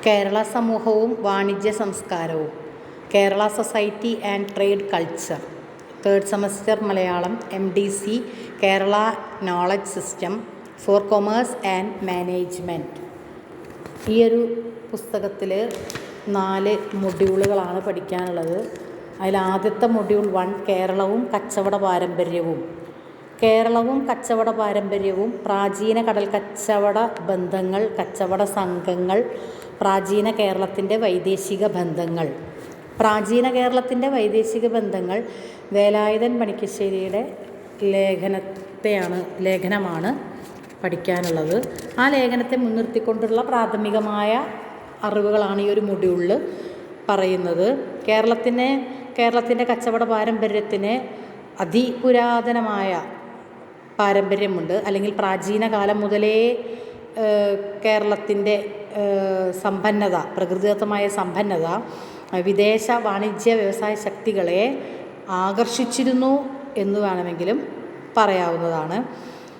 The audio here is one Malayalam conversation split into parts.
കേരള സമൂഹവും വാണിജ്യ സംസ്കാരവും, Kerala society and trade culture, third semester Malayalam, MDC, Kerala knowledge system for commerce and management. ഈ ഒരു പുസ്തകത്തിൽ 4 മൊഡ്യൂളുകളാണ് പഠിക്കാനുള്ളത്. അതിൽ ആദ്യത്തെ മൊഡ്യൂൾ 1 കേരളവും കച്ചവട പാരമ്പര്യവും. കേരളവും കച്ചവട പാരമ്പര്യവും, പ്രാചീന കടൽ കച്ചവട ബന്ധങ്ങൾ, കച്ചവട സംഘങ്ങൾ, പ്രാചീന കേരളത്തിൻ്റെ വൈദേശിക ബന്ധങ്ങൾ. പ്രാചീന കേരളത്തിൻ്റെ വൈദേശിക ബന്ധങ്ങൾ വേലായുധൻ പണിക്കശ്ശേരിയുടെ ലേഖനമാണ് പഠിക്കാനുള്ളത്. ആ ലേഖനത്തെ മുൻനിർത്തിക്കൊണ്ടുള്ള പ്രാഥമികമായ അറിവുകളാണ് ഈ ഒരു മൊഡ്യൂളിൽ പറയുന്നത്. കേരളത്തിൻ്റെ കച്ചവട പാരമ്പര്യത്തിന് അതിപുരാതനമായ പാരമ്പര്യമുണ്ട്. അല്ലെങ്കിൽ പ്രാചീന കാലം മുതലേ കേരളത്തിൻ്റെ സമ്പന്നത, പ്രകൃതിദത്തമായ സമ്പന്നത വിദേശ വാണിജ്യ വ്യവസായ ശക്തികളെ ആകർഷിച്ചിരുന്നു എന്ന് വേണമെങ്കിലും പറയാവുന്നതാണ്.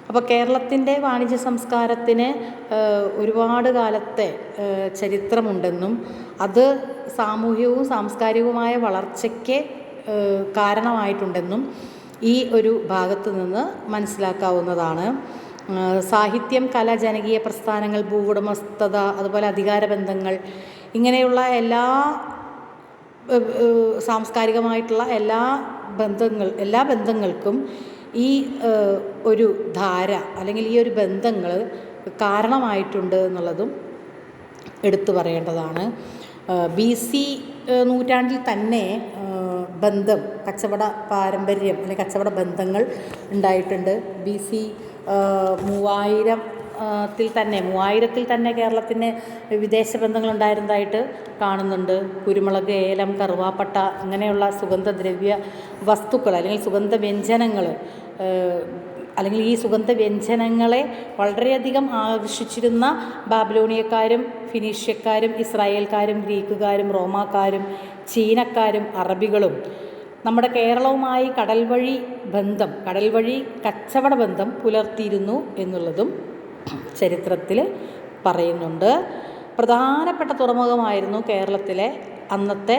അപ്പോൾ കേരളത്തിൻ്റെ വാണിജ്യ സംസ്കാരത്തിന് ഒരുപാട് കാലത്തെ ചരിത്രമുണ്ടെന്നും അത് സാമൂഹികവും സാംസ്കാരികവുമായ വളർച്ചയ്ക്ക് കാരണമായിട്ടുണ്ടെന്നും ഈ ഒരു ഭാഗത്ത് നിന്ന് മനസ്സിലാക്കാവുന്നതാണ്. സാഹിത്യം, കല, ജനകീയ പ്രസ്ഥാനങ്ങൾ, ഭൂവുടമസ്ഥത, അതുപോലെ അധികാരബന്ധങ്ങൾ, ഇങ്ങനെയുള്ള എല്ലാ സാംസ്കാരികമായിട്ടുള്ള എല്ലാ ബന്ധങ്ങൾക്കും ഈ ഒരു ധാര അല്ലെങ്കിൽ ഈ ഒരു ബന്ധങ്ങൾ കാരണമായിട്ടുണ്ട് എന്നുള്ളതും എടുത്തു പറയേണ്ടതാണ്. BC നൂറ്റാണ്ടിൽ തന്നെ കച്ചവട പാരമ്പര്യം അല്ലെങ്കിൽ കച്ചവട ബന്ധങ്ങൾ ഉണ്ടായിട്ടുണ്ട്. BC 3000-ൽ തന്നെ കേരളത്തിന് വിദേശ ബന്ധങ്ങൾ ഉണ്ടായിരുന്നതായിട്ട് കാണുന്നുണ്ട്. കുരുമുളക്, ഏലം, കറുവാപ്പട്ട ഇങ്ങനെയുള്ള സുഗന്ധദ്രവ്യ വസ്തുക്കൾ അല്ലെങ്കിൽ സുഗന്ധവ്യഞ്ജനങ്ങൾ അല്ലെങ്കിൽ ഈ സുഗന്ധവ്യഞ്ജനങ്ങളെ വളരെയധികം ആകർഷിച്ചിരുന്ന ബാബിലോണിയക്കാരും ഫിനീഷ്യക്കാരും ഇസ്രായേൽക്കാരും ഗ്രീക്കുകാരും റോമാക്കാരും ചീനക്കാരും അറബികളും നമ്മുടെ കേരളവുമായി കടൽ വഴി കച്ചവട ബന്ധം പുലർത്തിയിരുന്നു എന്നുള്ളതും ചരിത്രത്തിൽ പറയുന്നുണ്ട്. പ്രധാനപ്പെട്ട തുറമുഖമായിരുന്നു കേരളത്തിലെ അന്നത്തെ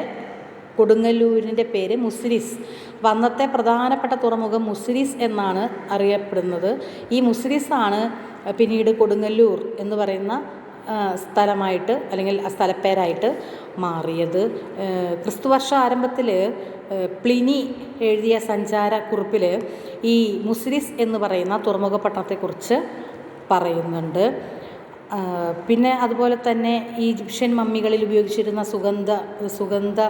കൊടുങ്ങല്ലൂരിൻ്റെ പേര് മുസിരിസ്. അപ്പം അന്നത്തെ പ്രധാനപ്പെട്ട തുറമുഖം മുസിരിസ് എന്നാണ് അറിയപ്പെടുന്നത്. ഈ മുസിരിസാണ് പിന്നീട് കൊടുങ്ങല്ലൂർ എന്ന് പറയുന്ന സ്ഥലമായിട്ട് അല്ലെങ്കിൽ സ്ഥലപ്പേരായിട്ട് മാറിയത്. ക്രിസ്തുവർഷ ആരംഭത്തിൽ പ്ലിനി എഴുതിയ സഞ്ചാരക്കുറിപ്പിൽ ഈ മുസിരിസ് എന്ന് പറയുന്ന തുറമുഖ പട്ടണത്തെക്കുറിച്ച് പറയുന്നുണ്ട്. പിന്നെ അതുപോലെ തന്നെ ഈജിപ്ഷ്യൻ മമ്മികളിൽ ഉപയോഗിച്ചിരുന്ന സുഗന്ധ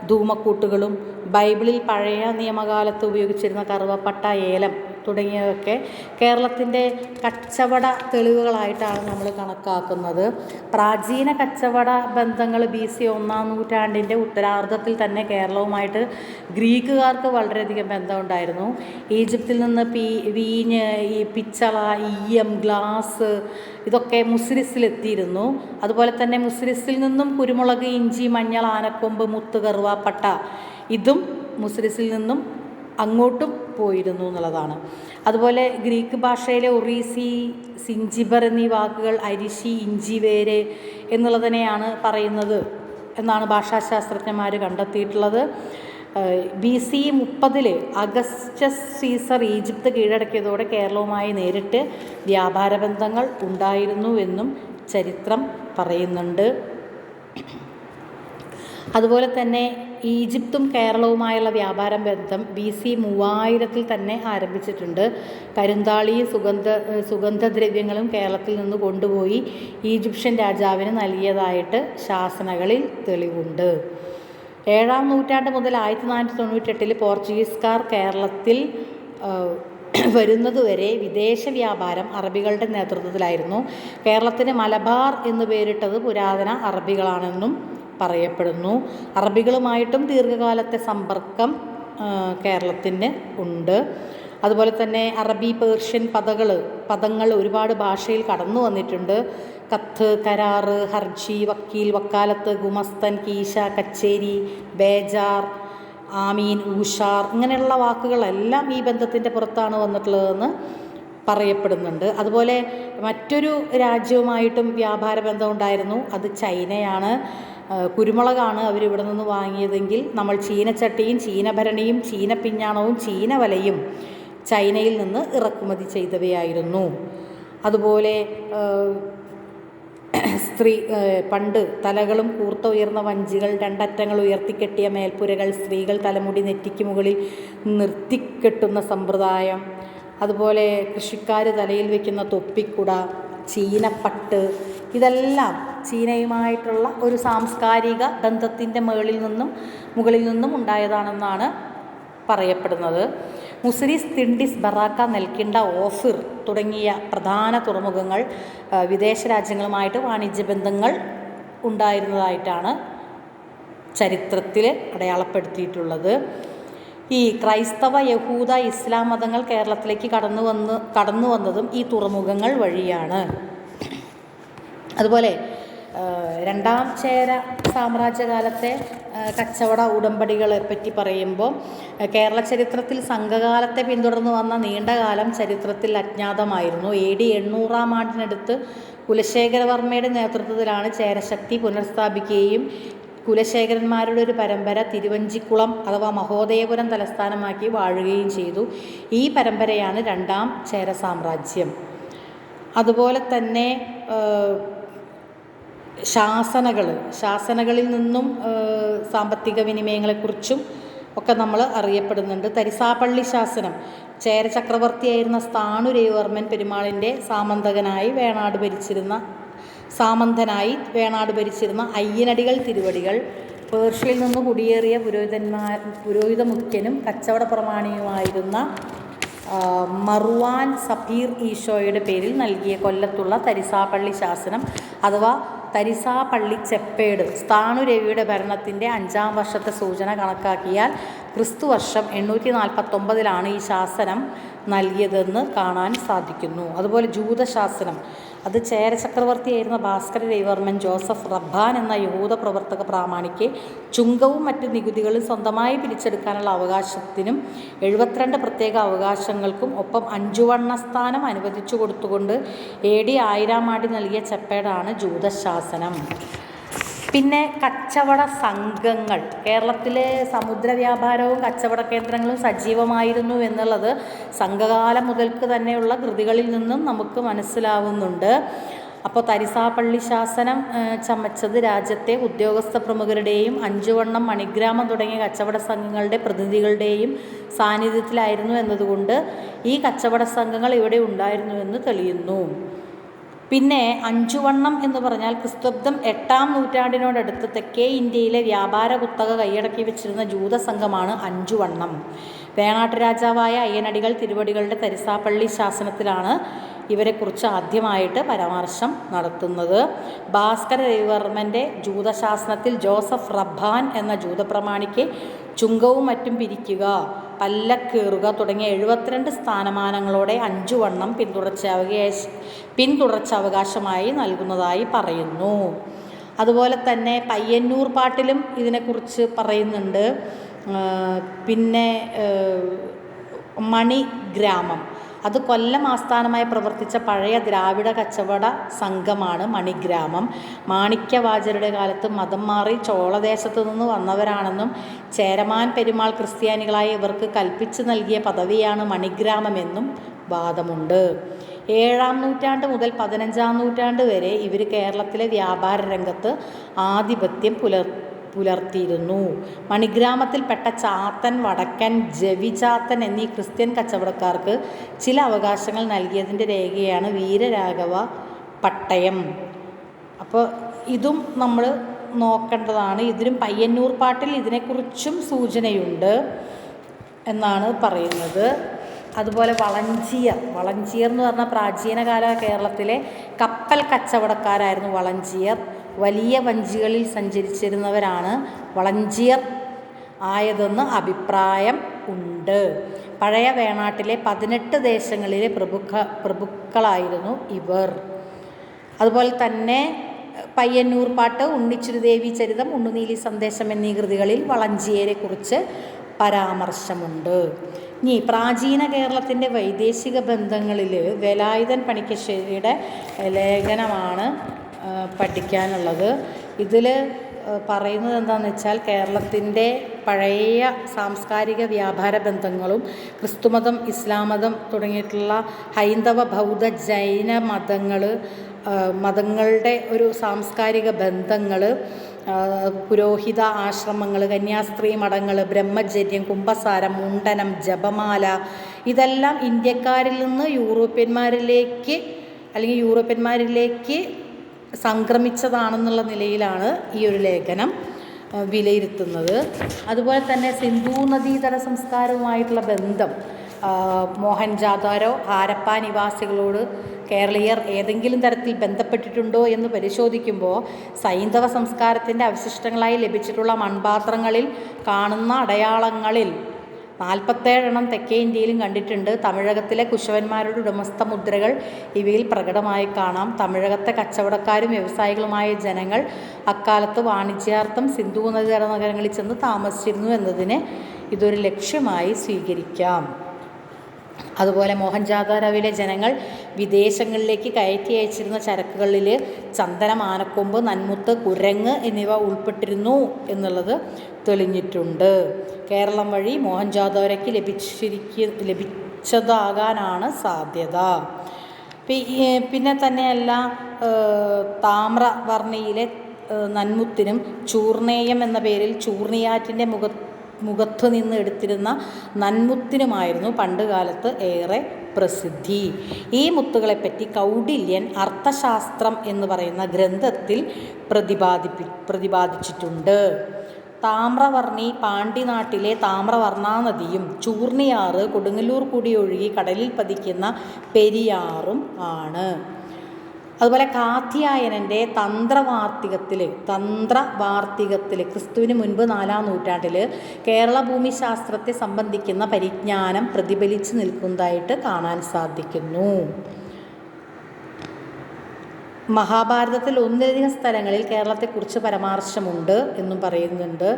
ധൂമക്കൂട്ടുകളും ബൈബിളിൽ പഴയ നിയമകാലത്ത് ഉപയോഗിച്ചിരുന്ന കറുവപ്പട്ട, ഏലം തുടങ്ങിയതൊക്കെ കേരളത്തിൻ്റെ കച്ചവട തെളിവുകളായിട്ടാണ് നമ്മൾ കണക്കാക്കുന്നത്. പ്രാചീന കച്ചവട ബന്ധങ്ങൾ BC 1-ാം നൂറ്റാണ്ടിൻ്റെ ഉത്തരാർദ്ധത്തിൽ തന്നെ കേരളവുമായിട്ട് ഗ്രീക്കുകാർക്ക് വളരെയധികം ബന്ധമുണ്ടായിരുന്നു. ഈജിപ്തിൽ നിന്ന് വീഞ്ഞ്, ഈ പിച്ചള, ഈയം, ഗ്ലാസ് ഇതൊക്കെ മുസിരിസിലെത്തിയിരുന്നു. അതുപോലെ തന്നെ മുസിരിസിൽ നിന്നും കുരുമുളക്, ഇഞ്ചി, മഞ്ഞൾ, ആനക്കൊമ്പ്, മുത്ത്, കറുവാപ്പട്ട ഇതും മുസിരിസിൽ നിന്നും അങ്ങോട്ടും പോയിരുന്നു എന്നുള്ളതാണ്. അതുപോലെ ഗ്രീക്ക് ഭാഷയിലെ ഒറീസി, സിഞ്ചിബർ എന്നീ വാക്കുകൾ അരിശി, ഇഞ്ചി വേര് എന്നുള്ളതിനെയാണ് പറയുന്നത് എന്നാണ് ഭാഷാശാസ്ത്രജ്ഞന്മാർ കണ്ടെത്തിയിട്ടുള്ളത്. BC 30 അഗസ്റ്റസ് സീസർ ഈജിപ്ത് കീഴടക്കിയതോടെ കേരളവുമായി നേരിട്ട് വ്യാപാര ബന്ധങ്ങൾ ഉണ്ടായിരുന്നു എന്നും ചരിത്രം പറയുന്നുണ്ട്. അതുപോലെ തന്നെ ഈജിപ്തും കേരളവുമായുള്ള വ്യാപാര ബന്ധം BC 3000-ൽ തന്നെ ആരംഭിച്ചിട്ടുണ്ട്. കരിന്താളിയും സുഗന്ധദ്രവ്യങ്ങളും കേരളത്തിൽ നിന്ന് കൊണ്ടുപോയി ഈജിപ്ഷ്യൻ രാജാവിന് നൽകിയതായിട്ട് ശാസനകളിൽ തെളിവുണ്ട്. 7-ാം നൂറ്റാണ്ട് മുതൽ 1498-ൽ പോർച്ചുഗീസുകാർ കേരളത്തിൽ വരുന്നതുവരെ വിദേശ വ്യാപാരം അറബികളുടെ നേതൃത്വത്തിലായിരുന്നു. കേരളത്തിന് മലബാർ എന്ന് പേരിട്ടത് പുരാതന അറബികളാണെന്നും പറയപ്പെടുന്നു. അറബികളുമായിട്ടും ദീർഘകാലത്തെ സമ്പർക്കം കേരളത്തിന് ഉണ്ട്. അതുപോലെ തന്നെ അറബി, പേർഷ്യൻ പദങ്ങൾ ഒരുപാട് ഭാഷയിൽ കടന്നു വന്നിട്ടുണ്ട്. കത്ത്, കരാറ്, ഹർജി, വക്കീൽ, വക്കാലത്ത്, ഗുമസ്തൻ, കീശ, കച്ചേരി, ബേജാർ, ആമീൻ, ഊഷാർ ഇങ്ങനെയുള്ള വാക്കുകളെല്ലാം ഈ ബന്ധത്തിൻ്റെ പുറത്താണ് വന്നിട്ടുള്ളതെന്ന് പറയപ്പെടുന്നുണ്ട്. അതുപോലെ മറ്റൊരു രാജ്യവുമായിട്ടും വ്യാപാര ബന്ധമുണ്ടായിരുന്നു, അത് ചൈനയാണ്. കുരുമുളകാണ് അവരിവിടെ നിന്ന് വാങ്ങിയതെങ്കിൽ നമ്മൾ ചീനച്ചട്ടിയും ചീനഭരണിയും ചീനപ്പിഞ്ഞാണവും ചീനവലയും ചൈനയിൽ നിന്ന് ഇറക്കുമതി ചെയ്തവയായിരുന്നു. അതുപോലെ പണ്ട് തലകളും കൂർത്ത ഉയർന്ന വഞ്ചികൾ, രണ്ടറ്റങ്ങൾ ഉയർത്തിക്കെട്ടിയ മേൽപ്പുരകൾ, സ്ത്രീകൾ തലമുടി നെറ്റിക്ക് മുകളിൽ നിർത്തിക്കെട്ടുന്ന സമ്പ്രദായം, അതുപോലെ കൃഷിക്കാർ തലയിൽ വയ്ക്കുന്ന തൊപ്പിക്കുട, ചീനപ്പട്ട്, ഇതെല്ലാം ചീനയുമായിട്ടുള്ള ഒരു സാംസ്കാരിക ബന്ധത്തിൻ്റെ മുകളിൽ നിന്നും ഉണ്ടായതാണെന്നാണ് പറയപ്പെടുന്നത്. മുസിരിസ്, തിണ്ടിസ്, ബറാക്ക, നെൽക്കിണ്ട, ഓഫിർ തുടങ്ങിയ പ്രധാന തുറമുഖങ്ങൾ വിദേശ രാജ്യങ്ങളുമായിട്ട് വാണിജ്യ ബന്ധങ്ങൾ ഉണ്ടായിരുന്നതായിട്ടാണ് ചരിത്രത്തിൽ അടയാളപ്പെടുത്തിയിട്ടുള്ളത്. ഈ ക്രൈസ്തവ, യഹൂദ, ഇസ്ലാം മതങ്ങൾ കേരളത്തിലേക്ക് കടന്നു വന്നതും ഈ തുറമുഖങ്ങൾ വഴിയാണ്. അതുപോലെ രണ്ടാം ചേര സാമ്രാജ്യകാലത്തെ കച്ചവട ഉടമ്പടികളെ പറ്റി പറയുമ്പോൾ കേരള ചരിത്രത്തിൽ സംഘകാലത്തെ പിന്തുടർന്നു വന്ന നീണ്ടകാലം ചരിത്രത്തിൽ അജ്ഞാതമായിരുന്നു. AD 800-ാം ആണ്ടിനടുത്ത് കുലശേഖരവർമ്മയുടെ നേതൃത്വത്തിലാണ് ചേരശക്തി പുനഃസ്ഥാപിക്കുകയും കുലശേഖരന്മാരുടെ ഒരു പരമ്പര തിരുവഞ്ചിക്കുളം അഥവാ മഹോദയപുരം തലസ്ഥാനമാക്കി വാഴുകയും ചെയ്തു. ഈ പരമ്പരയാണ് രണ്ടാം ചേര സാമ്രാജ്യം. അതുപോലെ തന്നെ ശാസനകളിൽ നിന്നും സാമ്പത്തിക വിനിമയങ്ങളെക്കുറിച്ചും ഒക്കെ നമ്മൾ അറിയപ്പെടുന്നുണ്ട്. തരിസാപ്പള്ളി ശാസനം, ചേര ചക്രവർത്തിയായിരുന്ന സ്ഥാണുരവിവർമ്മൻ പെരുമാളിൻ്റെ സാമന്തനായി വേണാട് ഭരിച്ചിരുന്ന അയ്യനടികൾ തിരുവടികൾ, പേർഷ്യയിൽ നിന്ന് കുടിയേറിയ പുരോഹിത മുഖ്യനും കച്ചവട പ്രമാണിയുമായിരുന്ന മറുവാൻ സഫീർ ഈശോയുടെ പേരിൽ നൽകിയ കൊല്ലത്തുള്ള തരിസാപ്പള്ളി ശാസനം അഥവാ തരിസാപ്പള്ളി ചെപ്പേട് സ്ഥാണുരവിയുടെ ഭരണത്തിൻ്റെ 5-ാം വർഷത്തെ സൂചന കണക്കാക്കിയാൽ ക്രിസ്തുവർഷം 849-ലാണ് ഈ ശാസനം നൽകിയതെന്ന് കാണാൻ സാധിക്കുന്നു. അതുപോലെ ജൂതശാസനം, അത് ചേര ചക്രവർത്തിയായിരുന്ന ഭാസ്കര രവിവർമ്മൻ ജോസഫ് റബ്ബാൻ എന്ന യഹൂദ പ്രവർത്തക പ്രാമാണിക്ക് ചുങ്കവും മറ്റ് നികുതികളും സ്വന്തമായി പിരിച്ചെടുക്കാനുള്ള അവകാശത്തിനും 72 പ്രത്യേക അവകാശങ്ങൾക്കും ഒപ്പം 5 വണ്ണസ്ഥാനം അനുവദിച്ചു കൊടുത്തുകൊണ്ട് AD 1000-ാം ആണ്ടിൽ നൽകിയ ചെപ്പേടാണ് ജൂതശാസനം. പിന്നെ കച്ചവട സംഘങ്ങൾ, കേരളത്തിലെ സമുദ്ര വ്യാപാരവും കച്ചവട കേന്ദ്രങ്ങളും സജീവമായിരുന്നു എന്നുള്ളത് സംഘകാലം മുതൽക്ക് തന്നെയുള്ള കൃതികളിൽ നിന്നും നമുക്ക് മനസ്സിലാവുന്നുണ്ട്. അപ്പോൾ തരിസാപ്പള്ളി ശാസനം ചമച്ചത് രാജ്യത്തെ ഉദ്യോഗസ്ഥ പ്രമുഖരുടെയും 5 വണ്ണം, മണിഗ്രാമം തുടങ്ങിയ കച്ചവട സംഘങ്ങളുടെ പ്രതിനിധികളുടെയും സാന്നിധ്യത്തിലായിരുന്നു എന്നതുകൊണ്ട് ഈ കച്ചവട സംഘങ്ങൾ ഇവിടെ ഉണ്ടായിരുന്നുവെന്ന് തെളിയുന്നു. പിന്നെ 5 വണ്ണം എന്ന് പറഞ്ഞാൽ ക്രിസ്തുബ്ദം 8-ാം നൂറ്റാണ്ടിനോടടുത്ത് തെക്കേ ഇന്ത്യയിലെ വ്യാപാര കുത്തക കൈയടക്കി വെച്ചിരുന്ന ജൂതസംഘമാണ് 5 വണ്ണം. വേണാട്ട് രാജാവായ അയ്യനടികൾ തിരുവടികളുടെ തരിസാപ്പള്ളി ശാസനത്തിലാണ് ഇവരെക്കുറിച്ച് ആദ്യമായിട്ട് പരാമർശം നടത്തുന്നത്. ഭാസ്കര രവിവർമ്മൻ്റെ ജൂതശാസനത്തിൽ ജോസഫ് റബ്ബാൻ എന്ന ജൂതപ്രമാണിക്ക് ചുങ്കവും മറ്റും പിരിക്കുക, പല്ലക്കേറുക തുടങ്ങിയ 72 സ്ഥാനമാനങ്ങളോടെ 5 വണ്ണം പിന്തുടർച്ചാവകാശമായി നൽകുന്നതായി പറയുന്നു. അതുപോലെ തന്നെ പയ്യന്നൂർ പാട്ടിലും ഇതിനെക്കുറിച്ച് പറയുന്നുണ്ട്. പിന്നെ മണിഗ്രാമം, അത് കൊല്ലം ആസ്ഥാനമായി പ്രവർത്തിച്ച പഴയ ദ്രാവിഡ കച്ചവട സംഘമാണ് മണിഗ്രാമം. മാണിക്യവാചരുടെ കാലത്ത് മതം മാറി ചോളദേശത്തു നിന്ന് വന്നവരാണെന്നും ചേരമാൻ പെരുമാൾ ക്രിസ്ത്യാനികളായ ഇവർക്ക് കൽപ്പിച്ചു നൽകിയ പദവിയാണ് മണിഗ്രാമമെന്നും വാദമുണ്ട്. 7-ാം നൂറ്റാണ്ട് മുതൽ 15-ാം നൂറ്റാണ്ട് വരെ ഇവർ കേരളത്തിലെ വ്യാപാര രംഗത്ത് ആധിപത്യം പുലർത്തിയിരുന്നു. മണിഗ്രാമത്തിൽപ്പെട്ട ചാത്തൻ, വടക്കൻ, ജവിചാത്തൻ എന്നീ ക്രിസ്ത്യൻ കച്ചവടക്കാർക്ക് ചില അവകാശങ്ങൾ നൽകിയതിൻ്റെ രേഖയാണ് വീരരാഘവ പട്ടയം. അപ്പോൾ ഇതും നമ്മൾ നോക്കേണ്ടതാണ്. ഇതിനും പയ്യന്നൂർ പാട്ടിൽ ഇതിനെക്കുറിച്ചും സൂചനയുണ്ട് എന്നാണ് പറയുന്നത്. അതുപോലെ വളഞ്ചിയർ എന്ന് പറഞ്ഞാൽ പ്രാചീനകാല കേരളത്തിലെ കപ്പൽ കച്ചവടക്കാരായിരുന്നു വളഞ്ചിയർ. വലിയ വഞ്ചികളിൽ സഞ്ചരിച്ചിരുന്നവരാണ് വളഞ്ചിയർ ആയതെന്ന് അഭിപ്രായം ഉണ്ട്. പഴയ വേണാട്ടിലെ 18 ദേശങ്ങളിലെ പ്രഭുക്കളായിരുന്നു ഇവർ. അതുപോലെ തന്നെ പയ്യന്നൂർ പാട്ട്, ഉണ്ണിച്ചുരുദേവി ചരിതം, ഉണ്ണുനീലി സന്ദേശം എന്നീ കൃതികളിൽ വളഞ്ചിയരെ കുറിച്ച് പരാമർശമുണ്ട്. ഇനി പ്രാചീന കേരളത്തിൻ്റെ വൈദേശിക ബന്ധങ്ങളിൽ വേലായുധൻ പണിക്കശ്ശേരിയുടെ ലേഖനമാണ് പഠിക്കാനുള്ളത്. ഇതിൽ പറയുന്നത് എന്താണെന്ന് വെച്ചാൽ കേരളത്തിൻ്റെ പഴയ സാംസ്കാരിക വ്യാപാര ബന്ധങ്ങളും ക്രിസ്തുമതം, ഇസ്ലാം മതം തുടങ്ങിയിട്ടുള്ള ഹൈന്ദവ, ബൗദ്ധ, ജൈന മതങ്ങളുടെ ഒരു സാംസ്കാരിക ബന്ധങ്ങൾ, പുരോഹിത ആശ്രമങ്ങൾ, കന്യാസ്ത്രീ മഠങ്ങൾ, ബ്രഹ്മചര്യം, കുംഭസാരം, മുണ്ടനം, ജപമാല, ഇതെല്ലാം ഇന്ത്യക്കാരിൽ നിന്ന് യൂറോപ്യന്മാരിലേക്ക് സംക്രമിച്ചതാണെന്നുള്ള നിലയിലാണ് ഈ ഒരു ലേഖനം വിലയിരുത്തുന്നത്. അതുപോലെ തന്നെ സിന്ധു നദീതട സംസ്കാരവുമായിട്ടുള്ള ബന്ധം മോഹൻജാദാരോ ഹാരപ്പ നിവാസികളോട് കേരളീയർ ഏതെങ്കിലും തരത്തിൽ ബന്ധപ്പെട്ടിട്ടുണ്ടോ എന്ന് പരിശോധിക്കുമ്പോൾ സൈന്ധവ സംസ്കാരത്തിൻ്റെ അവശിഷ്ടങ്ങളായി ലഭിച്ചിട്ടുള്ള മൺപാത്രങ്ങളിൽ കാണുന്ന അടയാളങ്ങളിൽ 47 തെക്കേ ഇന്ത്യയിലും കണ്ടിട്ടുണ്ട്. തമിഴകത്തിലെ കുശവന്മാരുടെ ഉടമസ്ഥ മുദ്രകൾ ഇവയിൽ പ്രകടമായി കാണാം. തമിഴകത്തെ കച്ചവടക്കാരും വ്യവസായികളുമായ ജനങ്ങൾ അക്കാലത്ത് വാണിജ്യാർത്ഥം സിന്ധു നദീതട നഗരങ്ങളിൽ ചെന്ന് താമസിച്ചിരുന്നു എന്നതിന് ഇതൊരു ലക്ഷ്യമായി സ്വീകരിക്കാം. അതുപോലെ മോഹൻജാദാരോവിലെ ജനങ്ങൾ വിദേശങ്ങളിലേക്ക് കയറ്റി അയച്ചിരുന്ന ചരക്കുകളിൽ ചന്ദനം, ആനക്കൊമ്പ്, നന്മുത്ത്, കുരങ്ങ് എന്നിവ ഉൾപ്പെട്ടിരുന്നു എന്നുള്ളത് തെളിഞ്ഞിട്ടുണ്ട്. കേരളം വഴി മോഹൻജാദാരോയ്ക്ക് ലഭിച്ചതാകാനാണ് സാധ്യത. പിന്നെ തന്നെയല്ല, താമ്രവർണിയിലെ നന്മുത്തിനും ചൂർണേയം എന്ന പേരിൽ ചൂർണിയാറ്റിൻ്റെ മുഖത്തു നിന്ന് എടുത്തിരുന്ന നന്മുത്തിനുമായിരുന്നു പണ്ടുകാലത്ത് ഏറെ പ്രസിദ്ധി. ഈ മുത്തുകളെപ്പറ്റി കൗടില്യൻ അർത്ഥശാസ്ത്രം എന്ന് പറയുന്ന ഗ്രന്ഥത്തിൽ പ്രതിപാദിച്ചിട്ടുണ്ട്. താമ്രവർണി പാണ്ഡ്യനാട്ടിലെ താമ്രവർണാ നദിയും ചൂർണിയാറ് കൊടുങ്ങല്ലൂർ കൂടി ഒഴുകി കടലിൽ പതിക്കുന്ന പെരിയാറും ആണ്. അതുപോലെ കാത്യായനൻ്റെ തന്ത്രവാർത്തികത്തിൽ ക്രിസ്തുവിന് മുൻപ് 4-ാം നൂറ്റാണ്ടിൽ കേരള ഭൂമിശാസ്ത്രത്തെ സംബന്ധിക്കുന്ന പരിജ്ഞാനം പ്രതിഫലിച്ചു നിൽക്കുന്നതായിട്ട് കാണാൻ സാധിക്കുന്നു. മഹാഭാരതത്തിൽ ഒന്നിലധികം സ്ഥലങ്ങളിൽ കേരളത്തെക്കുറിച്ച് പരാമർശമുണ്ട് എന്നും പറയുന്നുണ്ട്.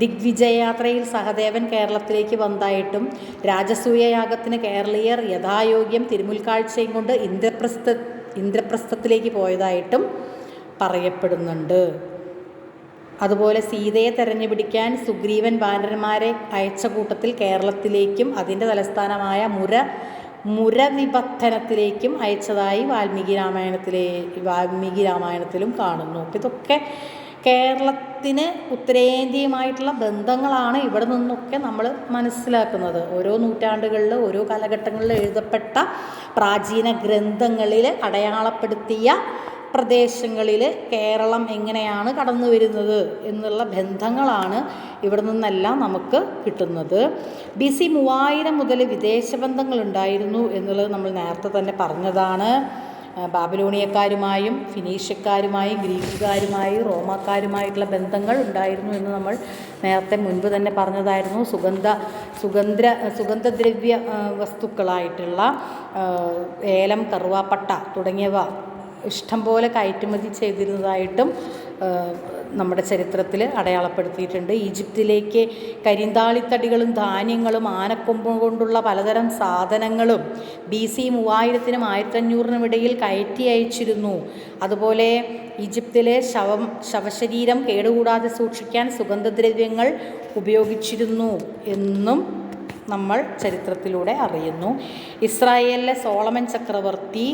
ദിഗ്വിജയയാത്രയിൽ സഹദേവൻ കേരളത്തിലേക്ക് വന്നതായിട്ടും രാജസൂയയാഗത്തിന് കേരളീയർ യഥായോഗ്യം തിരുമുൽക്കാഴ്ചയും കൊണ്ട് ഇന്ദ്രപ്രസ്ഥത്തിലേക്ക് പോയതായിട്ടും പറയപ്പെടുന്നുണ്ട്. അതുപോലെ സീതയെ തെരഞ്ഞുപിടിക്കാൻ സുഗ്രീവൻ വാനരന്മാരെ അയച്ച കൂട്ടത്തിൽ കേരളത്തിലേക്കും അതിൻ്റെ തലസ്ഥാനമായ മുരവിപത്തനത്തിലേക്കും അയച്ചതായി വാൽമീകി രാമായണത്തിലും കാണുന്നു. അപ്പോൾ ഇതൊക്കെ കേരളത്തിന് ഉത്തരേന്ത്യയുമായിട്ടുള്ള ബന്ധങ്ങളാണ് ഇവിടെ നിന്നൊക്കെ നമ്മൾ മനസ്സിലാക്കുന്നത്. ഓരോ നൂറ്റാണ്ടുകളിൽ ഓരോ കാലഘട്ടങ്ങളിൽ എഴുതപ്പെട്ട പ്രാചീന ഗ്രന്ഥങ്ങളിൽ അടയാളപ്പെടുത്തിയ പ്രദേശങ്ങളിൽ കേരളം എങ്ങനെയാണ് കടന്നു വരുന്നത് എന്നുള്ള ബന്ധങ്ങളാണ് ഇവിടെ നിന്നെല്ലാം നമുക്ക് കിട്ടുന്നത്. BC 3000 മുതൽ വിദേശ ബന്ധങ്ങളുണ്ടായിരുന്നു എന്നുള്ളത് നമ്മൾ നേരത്തെ തന്നെ പറഞ്ഞതാണ്. ബാബിലോണിയക്കാരുമായും ഫിനീഷ്യക്കാരുമായും ഗ്രീക്കുകാരുമായും റോമാക്കാരുമായിട്ടുള്ള ബന്ധങ്ങൾ ഉണ്ടായിരുന്നു എന്ന് നമ്മൾ നേരത്തെ മുൻപ് തന്നെ പറഞ്ഞതായിരുന്നു. സുഗന്ധദ്രവ്യ വസ്തുക്കളായിട്ടുള്ള ഏലം, കറുവാപ്പട്ട തുടങ്ങിയവ ഇഷ്ടം പോലെ കയറ്റുമതി ചെയ്തിരുന്നതായിട്ടും നമ്മുടെ ചരിത്രത്തിൽ അടയാളപ്പെടുത്തിയിട്ടുണ്ട്. ഈജിപ്തിലേക്ക് കരിന്താളിത്തടികളും ധാന്യങ്ങളും ആനക്കൊമ്പ് കൊണ്ടുള്ള പലതരം സാധനങ്ങളും BC 3000-നും 1500-നും ഇടയിൽ കയറ്റി അയച്ചിരുന്നു. അതുപോലെ ഈജിപ്തിലെ ശവശരീരം കേടുകൂടാതെ സൂക്ഷിക്കാൻ സുഗന്ധദ്രവ്യങ്ങൾ ഉപയോഗിച്ചിരുന്നു എന്നും നമ്മൾ ചരിത്രത്തിലൂടെ അറിയുന്നു. ഇസ്രായേലിലെ സോളമൻ ചക്രവർത്തി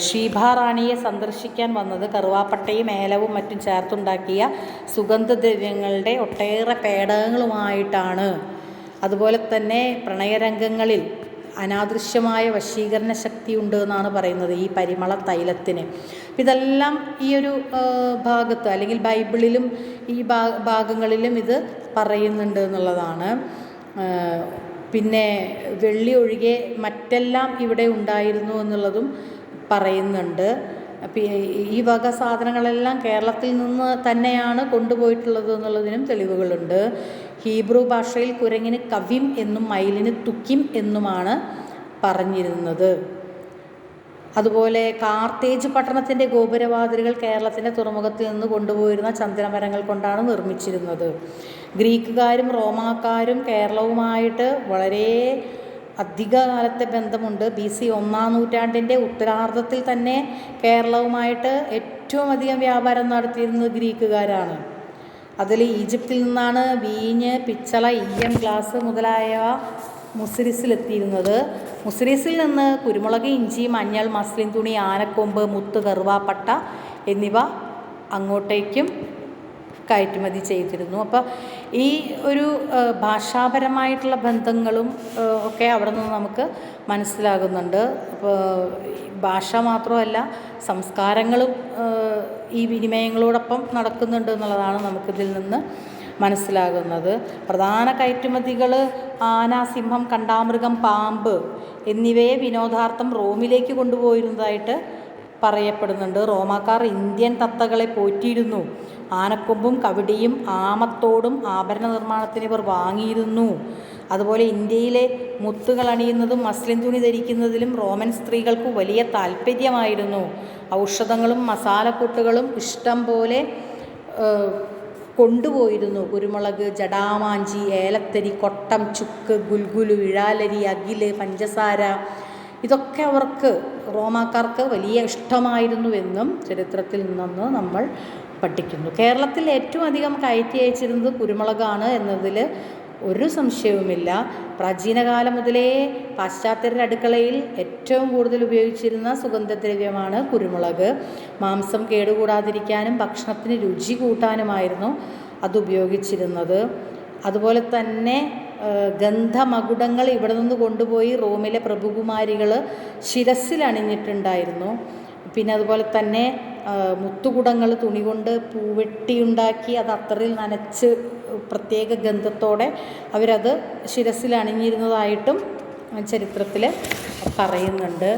ഷീബ റാണിയെ സന്ദർശിക്കാൻ വന്നത് കറുവാപ്പട്ടയും ഏലവും മറ്റും ചേർത്തുണ്ടാക്കിയ സുഗന്ധദ്രവ്യങ്ങളുടെ ഒട്ടേറെ പേടകങ്ങളുമായിട്ടാണ്. അതുപോലെ തന്നെ പ്രണയരംഗങ്ങളിൽ അനാദൃശ്യമായ വശീകരണ ശക്തി ഉണ്ട് എന്നാണ് പറയുന്നത് ഈ പരിമള തൈലത്തിന്. ഇതെല്ലാം ഈ ഒരു ഭാഗത്ത് അല്ലെങ്കിൽ ബൈബിളിലും ഈ ഭാഗങ്ങളിലും ഇത് പറയുന്നുണ്ട് എന്നുള്ളതാണ്. പിന്നെ വെള്ളി ഒഴികെ മറ്റെല്ലാം ഇവിടെ ഉണ്ടായിരുന്നു എന്നുള്ളതും പറയുന്നുണ്ട്. ഈ വക സാധനങ്ങളെല്ലാം കേരളത്തിൽ നിന്ന് തന്നെയാണ് കൊണ്ടുപോയിട്ടുള്ളത് എന്നുള്ളതിനും തെളിവുകളുണ്ട്. ഹീബ്രു ഭാഷയിൽ കുരങ്ങിന് കവിം എന്നും മയിലിന് തുക്കിം എന്നുമാണ് പറഞ്ഞിരുന്നത്. അതുപോലെ കാർത്തേജ് പട്ടണത്തിൻ്റെ ഗോപുരവാതിലുകൾ കേരളത്തിൻ്റെ തുറമുഖത്ത് നിന്ന് കൊണ്ടുപോയിരുന്ന ചന്ദനമരങ്ങൾ കൊണ്ടാണ് നിർമ്മിച്ചിരുന്നത്. ഗ്രീക്കുകാരും റോമാക്കാരും കേരളവുമായിട്ട് വളരെ അധികകാലത്തെ ബന്ധമുണ്ട്. BC 1-ാം നൂറ്റാണ്ടിൻ്റെ ഉത്തരാർദ്ധത്തിൽ തന്നെ കേരളവുമായിട്ട് ഏറ്റവും അധികം വ്യാപാരം നടത്തിയിരുന്നത് ഗ്രീക്കുകാരാണ്. അതിൽ ഈജിപ്തിൽ നിന്നാണ് വീഞ്ഞ്, പിച്ചള, ഈയം, ഗ്ലാസ് മുതലായവ മുസിരിസിലെത്തിയിരുന്നത്. മുസിരിസിൽ നിന്ന് കുരുമുളക്, ഇഞ്ചി, മഞ്ഞൾ, മസ്ലിൻ തുണി, ആനക്കൊമ്പ്, മുത്ത്, കറുവാപ്പട്ട എന്നിവ അങ്ങോട്ടേക്കും കയറ്റുമതി ചെയ്തിരുന്നു. അപ്പോൾ ഈ ഒരു ഭാഷാപരമായിട്ടുള്ള ബന്ധങ്ങളും ഒക്കെ അവിടെ നിന്ന് നമുക്ക് മനസ്സിലാകുന്നുണ്ട്. അപ്പോൾ ഭാഷ മാത്രമല്ല, സംസ്കാരങ്ങളും ഈ വിനിമയങ്ങളോടൊപ്പം നടക്കുന്നുണ്ട് എന്നുള്ളതാണ് നമുക്കിതിൽ നിന്ന് മനസ്സിലാകുന്നത്. പ്രധാന കയറ്റുമതികൾ ആന, സിംഹം, കണ്ടാമൃഗം, പാമ്പ് എന്നിവയെ വിനോദാർത്ഥം റോമിലേക്ക് കൊണ്ടുപോയിരുന്നതായിട്ട് പറയപ്പെടുന്നുണ്ട്. റോമാക്കാർ ഇന്ത്യൻ തത്തകളെ പോറ്റിയിരുന്നു. ആനക്കൊമ്പും കവിടിയും ആമത്തോടും ആഭരണ നിർമ്മാണത്തിന് ഇവർ വാങ്ങിയിരുന്നു. അതുപോലെ ഇന്ത്യയിലെ മുത്തുകൾ അണിയുന്നതും മസ്ലിൻ തുണി ധരിക്കുന്നതിലും റോമൻ സ്ത്രീകൾക്ക് വലിയ താല്പര്യമായിരുന്നു. ഔഷധങ്ങളും മസാലക്കൂട്ടുകളും ഇഷ്ടം പോലെ കൊണ്ടുപോയിരുന്നു. കുരുമുളക്, ജടാമാഞ്ചി, ഏലത്തരി, കൊട്ടം, ചുക്ക്, ഗുൽഗുലു, ഇഴാലരി, അകില്, പഞ്ചസാര ഇതൊക്കെ അവർക്ക് റോമാക്കാർക്ക് വലിയ ഇഷ്ടമായിരുന്നുവെന്നും ചരിത്രത്തിൽ നിന്ന് നമ്മൾ പഠിക്കുന്നു. കേരളത്തിൽ ഏറ്റവും അധികം കയറ്റി അയച്ചിരുന്നത് കുരുമുളകാണ് എന്നതിൽ ഒരു സംശയവുമില്ല. പ്രാചീനകാലം മുതലേ പാശ്ചാത്യരുടെ അടുക്കളയിൽ ഏറ്റവും കൂടുതൽ ഉപയോഗിച്ചിരുന്ന സുഗന്ധദ്രവ്യമാണ് കുരുമുളക്. മാംസം കേടുകൂടാതിരിക്കാനും ഭക്ഷണത്തിന് രുചി കൂട്ടാനുമായിരുന്നു അത് ഉപയോഗിച്ചിരുന്നത്. അതുപോലെ തന്നെ ഗന്ധമകുടങ്ങൾ ഇവിടെ നിന്ന് കൊണ്ടുപോയി റോമിലെ പ്രഭുകുമാരികൾ ശിരസിൽ അണിഞ്ഞിട്ടുണ്ടായിരുന്നു. പിന്നെ അതുപോലെ തന്നെ മുത്തുകുടങ്ങൾ തുണി കൊണ്ട് പൂവെട്ടിയുണ്ടാക്കി അത് അത്തറിൽ നനച്ച് പ്രത്യേക ഗന്ധത്തോടെ അവരത് ശിരസിൽ അണിഞ്ഞിരുന്നതായിട്ടും ചരിത്രത്തിൽ പറയുന്നുണ്ട്.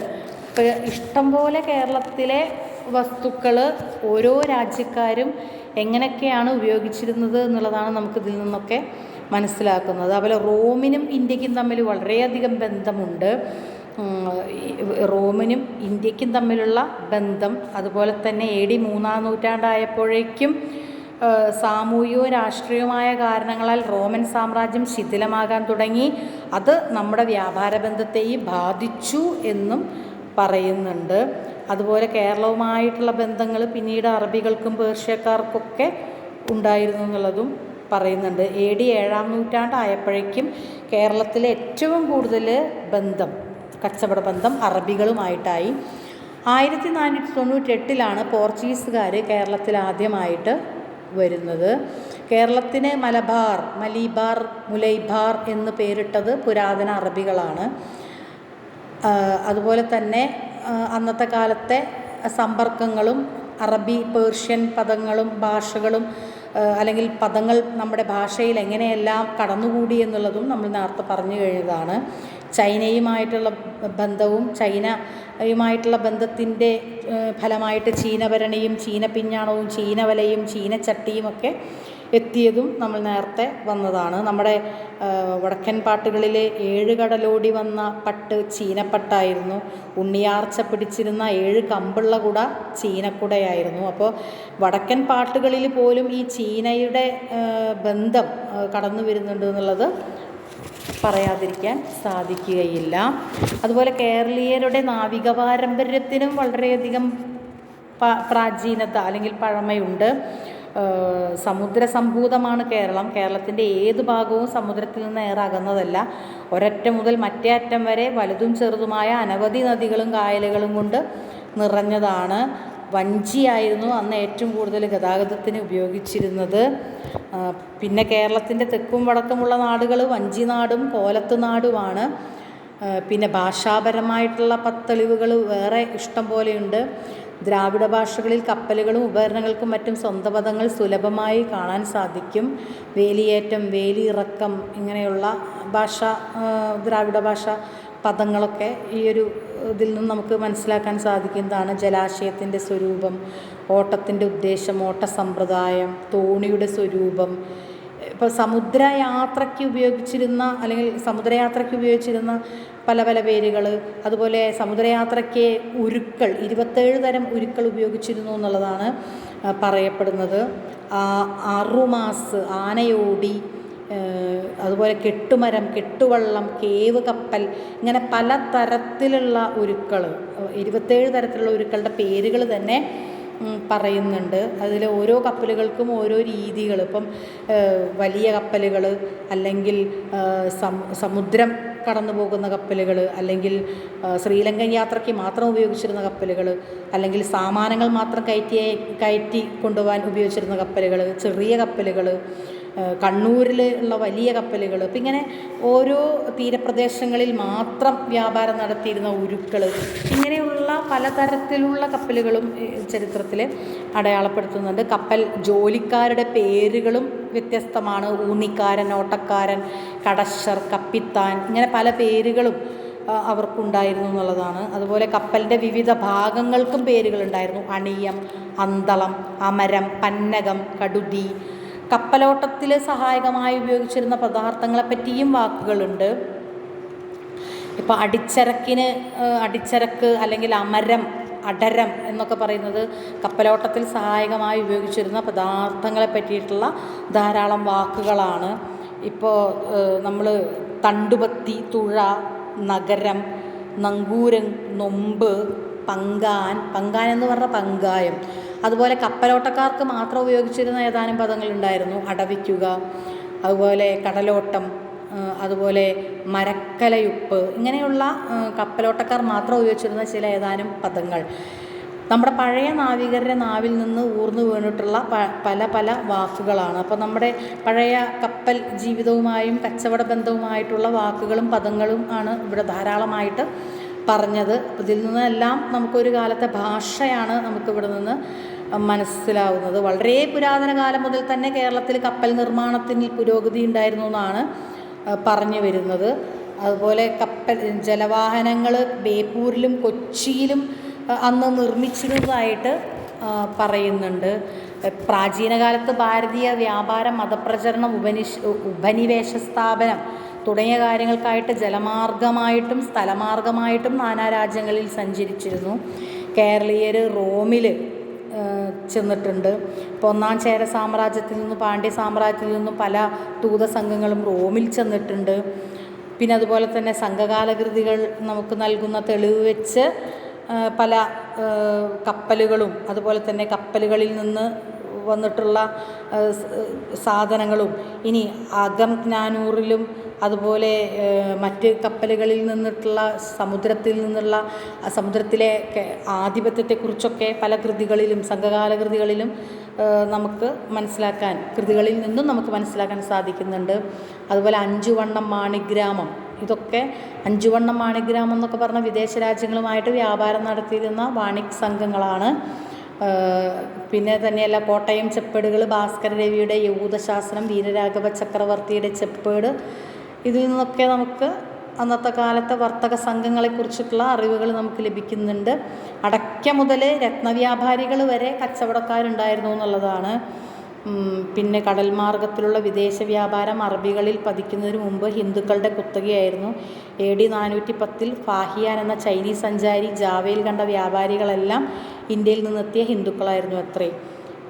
ഇപ്പോൾ ഇഷ്ടം പോലെ കേരളത്തിലെ വസ്തുക്കൾ ഓരോ രാജ്യക്കാരും എങ്ങനെയൊക്കെയാണ് ഉപയോഗിച്ചിരുന്നത് എന്നുള്ളതാണ് നമുക്കിതിൽ നിന്നൊക്കെ മനസ്സിലാക്കുന്നത്. അതുപോലെ റോമിനും ഇന്ത്യക്കും തമ്മിൽ വളരെയധികം ബന്ധമുണ്ട്. റോമിനും ഇന്ത്യക്കും തമ്മിലുള്ള ബന്ധം, അതുപോലെ തന്നെ AD 3-ാം നൂറ്റാണ്ടായപ്പോഴേക്കും സാമൂഹികവും രാഷ്ട്രീയവുമായ കാരണങ്ങളാൽ റോമൻ സാമ്രാജ്യം ശിഥിലമാകാൻ തുടങ്ങി. അത് നമ്മുടെ വ്യാപാര ബന്ധത്തെയും ബാധിച്ചു എന്നും പറയുന്നുണ്ട്. അതുപോലെ കേരളവുമായിട്ടുള്ള ബന്ധങ്ങൾ പിന്നീട് അറബികൾക്കും പേർഷ്യക്കാർക്കൊക്കെ ഉണ്ടായിരുന്നു എന്നുള്ളതും പറയുന്നുണ്ട്. AD 7-ാം നൂറ്റാണ്ടായപ്പോഴേക്കും കേരളത്തിലെ ഏറ്റവും കൂടുതൽ ബന്ധം, കച്ചവട ബന്ധം അറബികളുമായിട്ടായി. 1498 പോർച്ചുഗീസുകാർ കേരളത്തിൽ ആദ്യമായിട്ട് വരുന്നത്. കേരളത്തിന് മലബാർ, മുലൈബാർ എന്ന് പേരിട്ടത് പുരാതന അറബികളാണ്. അതുപോലെ തന്നെ അന്നത്തെ കാലത്തെ സമ്പർക്കങ്ങളും അറബി, പേർഷ്യൻ പദങ്ങളും ഭാഷകളും അല്ലെങ്കിൽ പദങ്ങൾ നമ്മുടെ ഭാഷയിൽ എങ്ങനെയെല്ലാം കടന്നുകൂടി എന്നുള്ളതും നമ്മൾ നേരത്തെ പറഞ്ഞു കഴിഞ്ഞതാണ്. ചൈനയുമായിട്ടുള്ള ബന്ധവും ചൈനയുമായിട്ടുള്ള ബന്ധത്തിൻ്റെ ഫലമായിട്ട് ചീനഭരണിയും ചീനപ്പിഞ്ഞാണവും ചീനവലയും ചീനച്ചട്ടിയും ഒക്കെ എത്തിയതും നമ്മൾ നേരത്തെ വന്നതാണ്. നമ്മുടെ വടക്കൻ പാട്ടുകളിൽ 7 കടലോടി വന്ന പട്ട് ചീനപ്പട്ടായിരുന്നു. ഉണ്ണിയാർച്ച പിടിച്ചിരുന്ന 7 കമ്പുള്ള കുട ചീനക്കുടയായിരുന്നു. അപ്പോൾ വടക്കൻ പാട്ടുകളിൽ പോലും ഈ ചീനയുടെ ബന്ധം കടന്നു വരുന്നുണ്ട് എന്നുള്ളത് പറയാതിരിക്കാൻ സാധിക്കുകയില്ല. അതുപോലെ കേരളീയരുടെ നാവിക പാരമ്പര്യത്തിനും വളരെയധികം പ്രാചീനത അല്ലെങ്കിൽ പഴമയുണ്ട്. സമുദ്രസംഭൂതമാണ് കേരളം. കേരളത്തിൻ്റെ ഏത് ഭാഗവും സമുദ്രത്തിൽ നിന്ന് ഏറെ അകന്നതല്ല. ഒരറ്റം മുതൽ മറ്റേ അറ്റം വരെ വലുതും ചെറുതുമായ അനവധി നദികളും കായലുകളും കൊണ്ട് നിറഞ്ഞതാണ്. വഞ്ചിയായിരുന്നു അന്ന് ഏറ്റവും കൂടുതൽ ഗതാഗതത്തിന് ഉപയോഗിച്ചിരുന്നത്. പിന്നെ കേരളത്തിൻ്റെ തെക്കും വടക്കുമുള്ള നാടുകൾ വഞ്ചിനാടും കോലത്ത് നാടുമാണ്. പിന്നെ ഭാഷാപരമായിട്ടുള്ള പത്തെളിവുകൾ വേറെ ഇഷ്ടം പോലെയുണ്ട്. ദ്രാവിഡ ഭാഷകളിൽ കപ്പലുകളും ഉപകരണങ്ങൾക്കും മറ്റും സ്വന്തം പദങ്ങൾ സുലഭമായി കാണാൻ സാധിക്കും. വേലിയേറ്റം, വേലിയിറക്കം ഇങ്ങനെയുള്ള ദ്രാവിഡ ഭാഷ പദങ്ങളൊക്കെ ഈ ഒരു ഇതിൽ നിന്ന് നമുക്ക് മനസ്സിലാക്കാൻ സാധിക്കുന്നതാണ്. ജലാശയത്തിൻ്റെ സ്വരൂപം, ഓട്ടത്തിൻ്റെ ഉദ്ദേശം, ഓട്ടസമ്പ്രദായം, തോണിയുടെ സ്വരൂപം. ഇപ്പോൾ സമുദ്രയാത്രയ്ക്ക് ഉപയോഗിച്ചിരുന്ന പല പല പേരുകൾ. അതുപോലെ സമുദ്രയാത്രയ്ക്ക് ഉരുക്കൾ 27 തരം ഉരുക്കൾ ഉപയോഗിച്ചിരുന്നു എന്നുള്ളതാണ് പറയപ്പെടുന്നത്. അറുമാസ്, ആനയോടി, അതുപോലെ കെട്ടുമരം, കെട്ടുവള്ളം, കേവ് കപ്പൽ, ഇങ്ങനെ പല തരത്തിലുള്ള ഉരുക്കൾ, 27 തരത്തിലുള്ള ഉരുക്കളുടെ പേരുകൾ തന്നെ പറയുന്നുണ്ട്. അതിൽ ഓരോ കപ്പലുകൾക്കും ഓരോ രീതികൾ. ഇപ്പം വലിയ കപ്പലുകൾ, അല്ലെങ്കിൽ സമുദ്രം കടന്നു പോകുന്ന കപ്പലുകൾ, അല്ലെങ്കിൽ ശ്രീലങ്കൻ യാത്രയ്ക്ക് മാത്രം ഉപയോഗിച്ചിരുന്ന കപ്പലുകൾ, അല്ലെങ്കിൽ സാമാനങ്ങൾ മാത്രം കയറ്റി കൊണ്ടുപോകാൻ ഉപയോഗിച്ചിരുന്ന കപ്പലുകൾ, ചെറിയ കപ്പലുകൾ, കണ്ണൂരിൽ ഉള്ള വലിയ കപ്പലുകൾ. അപ്പം ഇങ്ങനെ ഓരോ തീരപ്രദേശങ്ങളിൽ മാത്രം വ്യാപാരം നടത്തിയിരുന്ന ഉരുക്കൾ, ഇങ്ങനെയുള്ള പലതരത്തിലുള്ള കപ്പലുകളും ചരിത്രത്തിൽ അടയാളപ്പെടുത്തുന്നുണ്ട്. കപ്പൽ ജോലിക്കാരുടെ പേരുകളും വ്യത്യസ്തമാണ്. ഊന്നിക്കാരൻ, ഓട്ടക്കാരൻ, കടശ്ശർ, കപ്പിത്താൻ, ഇങ്ങനെ പല പേരുകളും അവർക്കുണ്ടായിരുന്നു എന്നുള്ളതാണ്. അതുപോലെ കപ്പലിൻ്റെ വിവിധ ഭാഗങ്ങൾക്കും പേരുകളുണ്ടായിരുന്നു. അണിയം, അന്തളം, അമരം, പന്നകം, കടുതി. കപ്പലോട്ടത്തിൽ സഹായകമായി ഉപയോഗിച്ചിരുന്ന പദാർത്ഥങ്ങളെപ്പറ്റിയും വാക്കുകളുണ്ട്. ഇപ്പോൾ അടിച്ചരക്ക് അല്ലെങ്കിൽ അമരം, അടരം എന്നൊക്കെ പറയുന്നത് കപ്പലോട്ടത്തിൽ സഹായകമായി ഉപയോഗിച്ചിരുന്ന പദാർത്ഥങ്ങളെ പറ്റിയിട്ടുള്ള ധാരാളം വാക്കുകളാണ്. ഇപ്പോൾ നമ്മൾ തണ്ടുപത്തി, തുഴ, നഗരം, നങ്കൂരം, നൊമ്പ്, പങ്കാൻ എന്ന് പറഞ്ഞാൽ പങ്കായം. അതുപോലെ കപ്പലോട്ടക്കാർക്ക് മാത്രം ഉപയോഗിച്ചിരുന്ന ഏതാനും പദങ്ങളുണ്ടായിരുന്നു. അടവിക്കുക, അതുപോലെ കടലോട്ടം, അതുപോലെ മരക്കലയുപ്പ്, ഇങ്ങനെയുള്ള കപ്പലോട്ടക്കാർ മാത്രം ഉപയോഗിച്ചിരുന്ന ചില ഏതാനും പദങ്ങൾ. നമ്മുടെ പഴയ നാവികരുടെ നാവിൽ നിന്ന് ഊർന്നു വീണിട്ടുള്ള പല പല വാക്കുകളാണ്. അപ്പോൾ നമ്മുടെ പഴയ കപ്പൽ ജീവിതവുമായും കച്ചവട ബന്ധവുമായിട്ടുള്ള വാക്കുകളും പദങ്ങളും ആണ് ഇവിടെ ധാരാളമായിട്ട് പറഞ്ഞത്. ഇതിൽ നിന്നെല്ലാം നമുക്കൊരു കാലത്തെ ഭാഷയാണ് നമുക്കിവിടെ നിന്ന് മനസ്സിലാവുന്നത്. വളരെ പുരാതന കാലം മുതൽ തന്നെ കേരളത്തിൽ കപ്പൽ നിർമ്മാണത്തിൽ പുരോഗതി ഉണ്ടായിരുന്നു എന്നാണ് പറഞ്ഞു വരുന്നത്. അതുപോലെ കപ്പൽ ജലവാഹനങ്ങൾ ബേപ്പൂരിലും കൊച്ചിയിലും അന്ന് നിർമ്മിച്ചിരുന്നതായിട്ട് പറയുന്നുണ്ട്. പ്രാചീന കാലത്ത് ഭാരതീയ വ്യാപാരം, മതപ്രചരണം, ഉപനിവേശ സ്ഥാപനം തുടങ്ങിയ കാര്യങ്ങൾക്കായിട്ട് ജലമാർഗമായിട്ടും സ്ഥലമാർഗമായിട്ടും നാനാ രാജ്യങ്ങളിൽ സഞ്ചരിച്ചിരുന്നു. കേരളീയർ റോമിൽ ചെന്നിട്ടുണ്ട്. ഇപ്പോൾ 1-ാം ചേര സാമ്രാജ്യത്തിൽ നിന്നും പാണ്ഡ്യ സാമ്രാജ്യത്തിൽ നിന്നും പല ദൂതസംഘങ്ങളും റോമിൽ ചെന്നിട്ടുണ്ട്. പിന്നെ അതുപോലെ തന്നെ സംഘകാല കൃതികൾ നമുക്ക് നൽകുന്ന തെളിവ് വെച്ച് പല കപ്പലുകളും അതുപോലെ തന്നെ കപ്പലുകളിൽ നിന്ന് വന്നിട്ടുള്ള സാധനങ്ങളും ഇനി അഗംനാനൂറിലും അതുപോലെ മറ്റ് കപ്പലുകളിൽ നിന്നിട്ടുള്ള സമുദ്രത്തിലെ ആധിപത്യത്തെക്കുറിച്ചൊക്കെ പല കൃതികളിലും സംഘകാല കൃതികളിലും കൃതികളിൽ നിന്നും നമുക്ക് മനസ്സിലാക്കാൻ സാധിക്കുന്നുണ്ട്. അതുപോലെ 5 വണ്ണം മാണിഗ്രാമം, ഇതൊക്കെ 5 വണ്ണം മാണിഗ്രാമം എന്നൊക്കെ പറഞ്ഞ വിദേശ രാജ്യങ്ങളുമായിട്ട് വ്യാപാരം നടത്തിയിരുന്ന വാണിക് സംഘങ്ങളാണ്. പിന്നെ തന്നെയല്ല കോട്ടയം ചെപ്പേടുകൾ, ഭാസ്കര രവിയുടെ യഹൂദശാസനം, വീരരാഘവ ചക്രവർത്തിയുടെ ചെപ്പേട്, ഇതിൽ നിന്നൊക്കെ നമുക്ക് അന്നത്തെ കാലത്തെ വർത്തക സംഘങ്ങളെക്കുറിച്ചിട്ടുള്ള അറിവുകൾ നമുക്ക് ലഭിക്കുന്നുണ്ട്. അടയ്ക്ക മുതൽ രത്നവ്യാപാരികൾ വരെ കച്ചവടക്കാരുണ്ടായിരുന്നു എന്നുള്ളതാണ്. പിന്നെ കടൽ മാർഗത്തിലുള്ള വിദേശ വ്യാപാരം അറബികളിൽ പതിക്കുന്നതിന് മുമ്പ് ഹിന്ദുക്കളുടെ കുത്തകയായിരുന്നു. AD 410 ഫാഹിയാൻ എന്ന ചൈനീസ് സഞ്ചാരി ജാവയിൽ കണ്ട വ്യാപാരികളെല്ലാം ഇന്ത്യയിൽ നിന്നെത്തിയ ഹിന്ദുക്കളായിരുന്നു അത്രേ.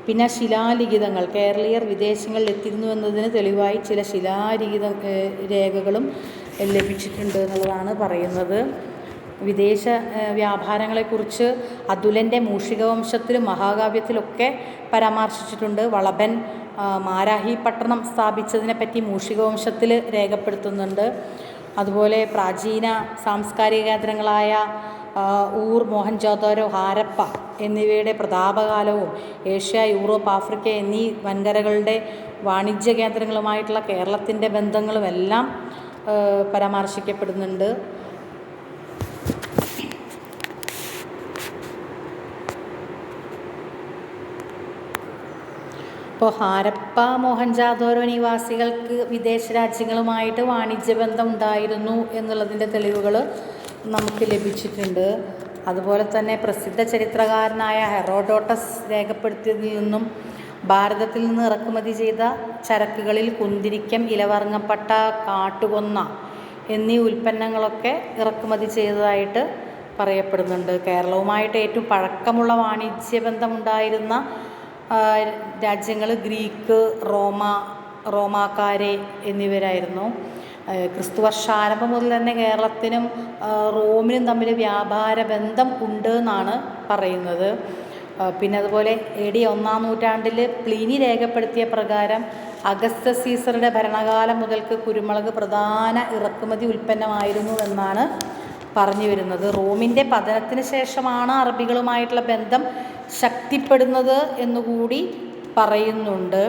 പിന്നെ ശിലാലിഖിതങ്ങൾ, കേരളീയർ വിദേശങ്ങളിൽ എത്തിയിരുന്നു എന്നതിന് തെളിവായി ചില രേഖകളും ലഭിച്ചിട്ടുണ്ട് എന്നുള്ളതാണ് പറയുന്നത്. വിദേശ വ്യാപാരങ്ങളെക്കുറിച്ച് അതുലൻ്റെ മൂഷികവംശത്തിലും മഹാകാവ്യത്തിലൊക്കെ പരാമർശിച്ചിട്ടുണ്ട്. വളഭൻ മാരാഹി പട്ടണം സ്ഥാപിച്ചതിനെപ്പറ്റി മൂഷികവംശത്തിൽ രേഖപ്പെടുത്തുന്നുണ്ട്. അതുപോലെ പ്രാചീന സാംസ്കാരിക കേന്ദ്രങ്ങളായ ഊർ, മോഹൻജോദാരോ, ഹാരപ്പ എന്നിവയുടെ പ്രതാപകാലവും ഏഷ്യ, യൂറോപ്പ്, ആഫ്രിക്ക എന്നീ വൻകരകളുടെ വാണിജ്യ കേന്ദ്രങ്ങളുമായിട്ടുള്ള കേരളത്തിൻ്റെ ബന്ധങ്ങളുമെല്ലാം പരാമർശിക്കപ്പെടുന്നുണ്ട്. ഇപ്പോൾ ഹാരപ്പ, മോഹൻജാദാരോ നിവാസികൾക്ക് വിദേശ രാജ്യങ്ങളുമായിട്ട് വാണിജ്യബന്ധം ഉണ്ടായിരുന്നു എന്നുള്ളതിൻ്റെ തെളിവുകൾ നമുക്ക് ലഭിച്ചിട്ടുണ്ട്. അതുപോലെ തന്നെ പ്രസിദ്ധ ചരിത്രകാരനായ ഹെറോഡോട്ടസ് രേഖപ്പെടുത്തിയതിൽ നിന്നും ഭാരതത്തിൽ നിന്ന് ഇറക്കുമതി ചെയ്ത ചരക്കുകളിൽ കുന്തിരിക്കം, ഇലവർങ്ങപ്പട്ട, കാട്ടുകൊന്ന എന്നീ ഉൽപ്പന്നങ്ങളൊക്കെ ഇറക്കുമതി ചെയ്തതായിട്ട് പറയപ്പെടുന്നുണ്ട്. കേരളവുമായിട്ട് ഏറ്റവും പഴക്കമുള്ള വാണിജ്യ ബന്ധമുണ്ടായിരുന്ന രാജ്യങ്ങൾ ഗ്രീക്ക്, റോമാക്കാര് എന്നിവരായിരുന്നു. ക്രിസ്തുവർഷാരംഭം മുതൽ തന്നെ കേരളത്തിനും റോമിനും തമ്മിൽ വ്യാപാര ബന്ധം ഉണ്ട് എന്നാണ് പറയുന്നത്. പിന്നെ അതുപോലെ AD 1-ാം നൂറ്റാണ്ടിൽ പ്ലിനി രേഖപ്പെടുത്തിയ പ്രകാരം അഗസ്റ്റസ് സീസറുടെ ഭരണകാലം മുതൽക്ക് കുരുമുളക് പ്രധാന ഇറക്കുമതി ഉൽപ്പന്നമായിരുന്നു എന്നാണ് പറഞ്ഞു വരുന്നത്. റോമിൻ്റെ പതനത്തിന് ശേഷമാണ് അറബികളുമായിട്ടുള്ള ബന്ധം ശക്തിപ്പെടുന്നത് എന്നുകൂടി പറയുന്നുണ്ട്.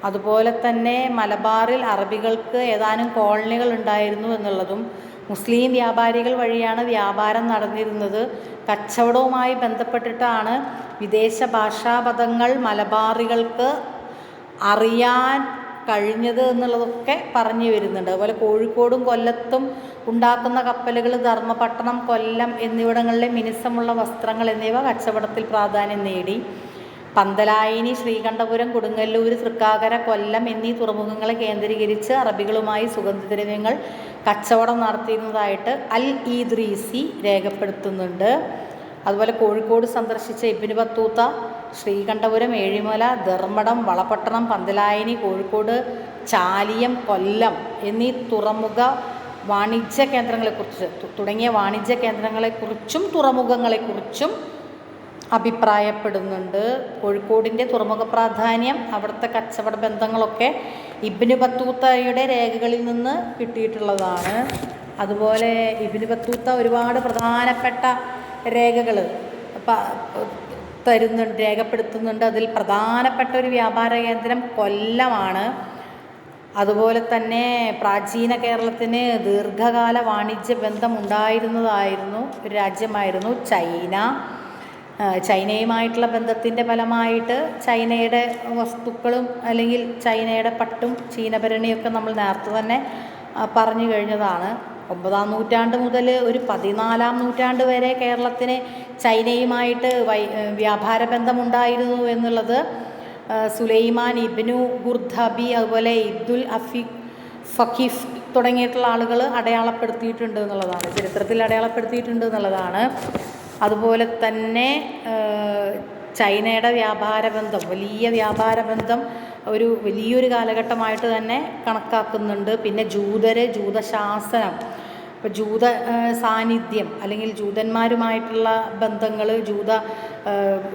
അതുപോലെ തന്നെ മലബാറിൽ അറബികൾക്ക് ഏതാനും കോളനികൾ ഉണ്ടായിരുന്നു എന്നുള്ളതും, മുസ്ലിം വ്യാപാരികൾ വഴിയാണ് വ്യാപാരം നടന്നിരുന്നത്. കച്ചവടവുമായി ബന്ധപ്പെട്ടിട്ടാണ് വിദേശ ഭാഷാപദങ്ങൾ മലബാറികൾക്ക് അറിയാൻ കഴിഞ്ഞത് എന്നുള്ളതൊക്കെ പറഞ്ഞു വരുന്നുണ്ട്. അതുപോലെ കോഴിക്കോടും കൊല്ലത്തും ഉണ്ടാക്കുന്ന കപ്പലുകൾ ധർമ്മപട്ടണം, കൊല്ലം എന്നിവിടങ്ങളിലെ മിനുസമുള്ള വസ്ത്രങ്ങൾ എന്നിവ കച്ചവടത്തിൽ പ്രാധാന്യം നേടി. പന്തലായിനി, ശ്രീകണ്ഠപുരം, കൊടുങ്ങല്ലൂർ, തൃക്കാക്കര, കൊല്ലം എന്നീ തുറമുഖങ്ങളെ കേന്ദ്രീകരിച്ച് അറബികളുമായി സുഗന്ധദ്രവ്യങ്ങൾ കച്ചവടം നടത്തിയിരുന്നതായിട്ട് അൽ ഈദ്രീസി രേഖപ്പെടുത്തുന്നുണ്ട്. അതുപോലെ കോഴിക്കോട് സന്ദർശിച്ച ഇബ്നു ബത്തൂത്ത ശ്രീകണ്ഠപുരം, ഏഴിമല, ധർമ്മടം, വളപട്ടണം, പന്തലായിനി, കോഴിക്കോട്, ചാലിയം, കൊല്ലം എന്നീ തുറമുഖ വാണിജ്യ കേന്ദ്രങ്ങളെക്കുറിച്ച് തുടങ്ങിയ വാണിജ്യ കേന്ദ്രങ്ങളെക്കുറിച്ചും തുറമുഖങ്ങളെക്കുറിച്ചും അഭിപ്രായപ്പെടുന്നുണ്ട്. കോഴിക്കോടിൻ്റെ തുറമുഖ പ്രാധാന്യം, അവിടുത്തെ കച്ചവട ബന്ധങ്ങളൊക്കെ ഇബ്നു ബത്തൂത്തയുടെ രേഖകളിൽ നിന്ന് കിട്ടിയിട്ടുള്ളതാണ്. അതുപോലെ ഇബ്നു ബത്തൂത്ത ഒരുപാട് പ്രധാനപ്പെട്ട രേഖകൾ രേഖപ്പെടുത്തുന്നുണ്ട്. അതിൽ പ്രധാനപ്പെട്ട ഒരു വ്യാപാര കേന്ദ്രം കൊല്ലമാണ്. അതുപോലെ തന്നെ പ്രാചീന കേരളത്തിന് ദീർഘകാല വാണിജ്യ ബന്ധം ഉണ്ടായിരുന്നതായിരുന്നു ഒരു രാജ്യമായിരുന്നു ചൈന. ചൈനയുമായിട്ടുള്ള ബന്ധത്തിൻ്റെ ഫലമായിട്ട് ചൈനയുടെ വസ്തുക്കളും അല്ലെങ്കിൽ ചൈനയുടെ പട്ടും ചീനഭരണിയൊക്കെ നമ്മൾ നേരത്തെ തന്നെ പറഞ്ഞു കഴിഞ്ഞതാണ്. 9-ാം നൂറ്റാണ്ട് മുതൽ ഒരു 14-ാം നൂറ്റാണ്ട് വരെ കേരളത്തിന് ചൈനയുമായിട്ട് വ്യാപാര ബന്ധമുണ്ടായിരുന്നു എന്നുള്ളത് സുലൈമാൻ ഇബ്നു ഖുർദബി, അതുപോലെ ഇബ്ദുൽ ഫഖീഫ് തുടങ്ങിയിട്ടുള്ള ആളുകൾ അടയാളപ്പെടുത്തിയിട്ടുണ്ട് എന്നുള്ളതാണ്, ചരിത്രത്തിൽ അടയാളപ്പെടുത്തിയിട്ടുണ്ട് എന്നുള്ളതാണ്. അതുപോലെ തന്നെ ചൈനയുടെ വ്യാപാര ബന്ധം, വലിയ വ്യാപാര ബന്ധം വലിയൊരു കാലഘട്ടമായിട്ട് തന്നെ കണക്കാക്കുന്നുണ്ട്. പിന്നെ ജൂതശാസനം, ഇപ്പോൾ സാന്നിധ്യം അല്ലെങ്കിൽ ജൂതന്മാരുമായിട്ടുള്ള ബന്ധങ്ങൾ,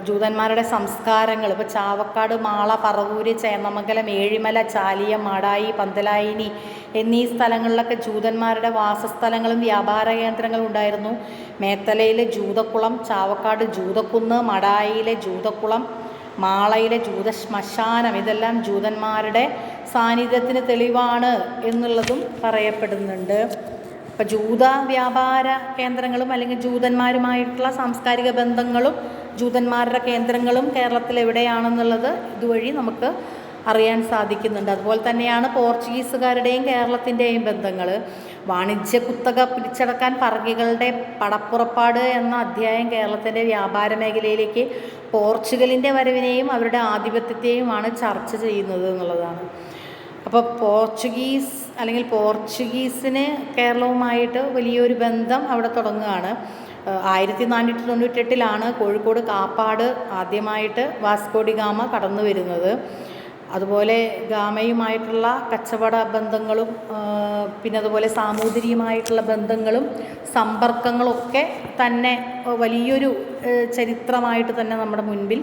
ജൂതന്മാരുടെ സംസ്കാരങ്ങൾ, ഇപ്പോൾ ചാവക്കാട്, മാള, പറവൂര്, ചേന്നമംഗലം, ഏഴിമല, ചാലിയം, മാടായി, പന്തലായിനി എന്നീ സ്ഥലങ്ങളിലൊക്കെ ജൂതന്മാരുടെ വാസസ്ഥലങ്ങളും വ്യാപാര കേന്ദ്രങ്ങളും ഉണ്ടായിരുന്നു. മേത്തലയിലെ ജൂതക്കുളം, ചാവക്കാട് ജൂതക്കുന്ന്, മടായിയിലെ ജൂതക്കുളം, മാളയിലെ ജൂതശ്മശാനം ഇതെല്ലാം ജൂതന്മാരുടെ സാന്നിധ്യത്തിന് തെളിവാണ് എന്നുള്ളതും പറയപ്പെടുന്നുണ്ട്. അപ്പോൾ ജൂത വ്യാപാര കേന്ദ്രങ്ങളും അല്ലെങ്കിൽ ജൂതന്മാരുമായിട്ടുള്ള സാംസ്കാരിക ബന്ധങ്ങളും ജൂതന്മാരുടെ കേന്ദ്രങ്ങളും കേരളത്തിൽ എവിടെയാണെന്നുള്ളത് ഇതുവഴി നമുക്ക് അറിയാൻ സാധിക്കുന്നുണ്ട്. അതുപോലെ തന്നെയാണ് പോർച്ചുഗീസുകാരുടെയും കേരളത്തിൻ്റെയും ബന്ധങ്ങൾ. വാണിജ്യ കുത്തക പിടിച്ചടക്കാൻ പറങ്കികളുടെ പടപ്പുറപ്പാട് എന്ന അധ്യായം കേരളത്തിൻ്റെ വ്യാപാര മേഖലയിലേക്ക് പോർച്ചുഗലിൻ്റെ വരവിനെയും അവരുടെ ആധിപത്യത്തെയുമാണ് ചർച്ച ചെയ്യുന്നത് എന്നുള്ളതാണ്. അപ്പോൾ പോർച്ചുഗീസിന് കേരളവുമായിട്ട് വലിയൊരു ബന്ധം അവിടെ തുടങ്ങുകയാണ്. 1498 കോഴിക്കോട് കാപ്പാട് ആദ്യമായിട്ട് വാസ്കോ ഡി ഗാമ കടന്നു വരുന്നത്. അതുപോലെ ഗാമയുമായിട്ടുള്ള കച്ചവട ബന്ധങ്ങളും പിന്നെ അതുപോലെ സാമൂതിരിയുമായിട്ടുള്ള ബന്ധങ്ങളും സമ്പർക്കങ്ങളൊക്കെ തന്നെ വലിയൊരു ചരിത്രമായിട്ട് തന്നെ നമ്മുടെ മുൻപിൽ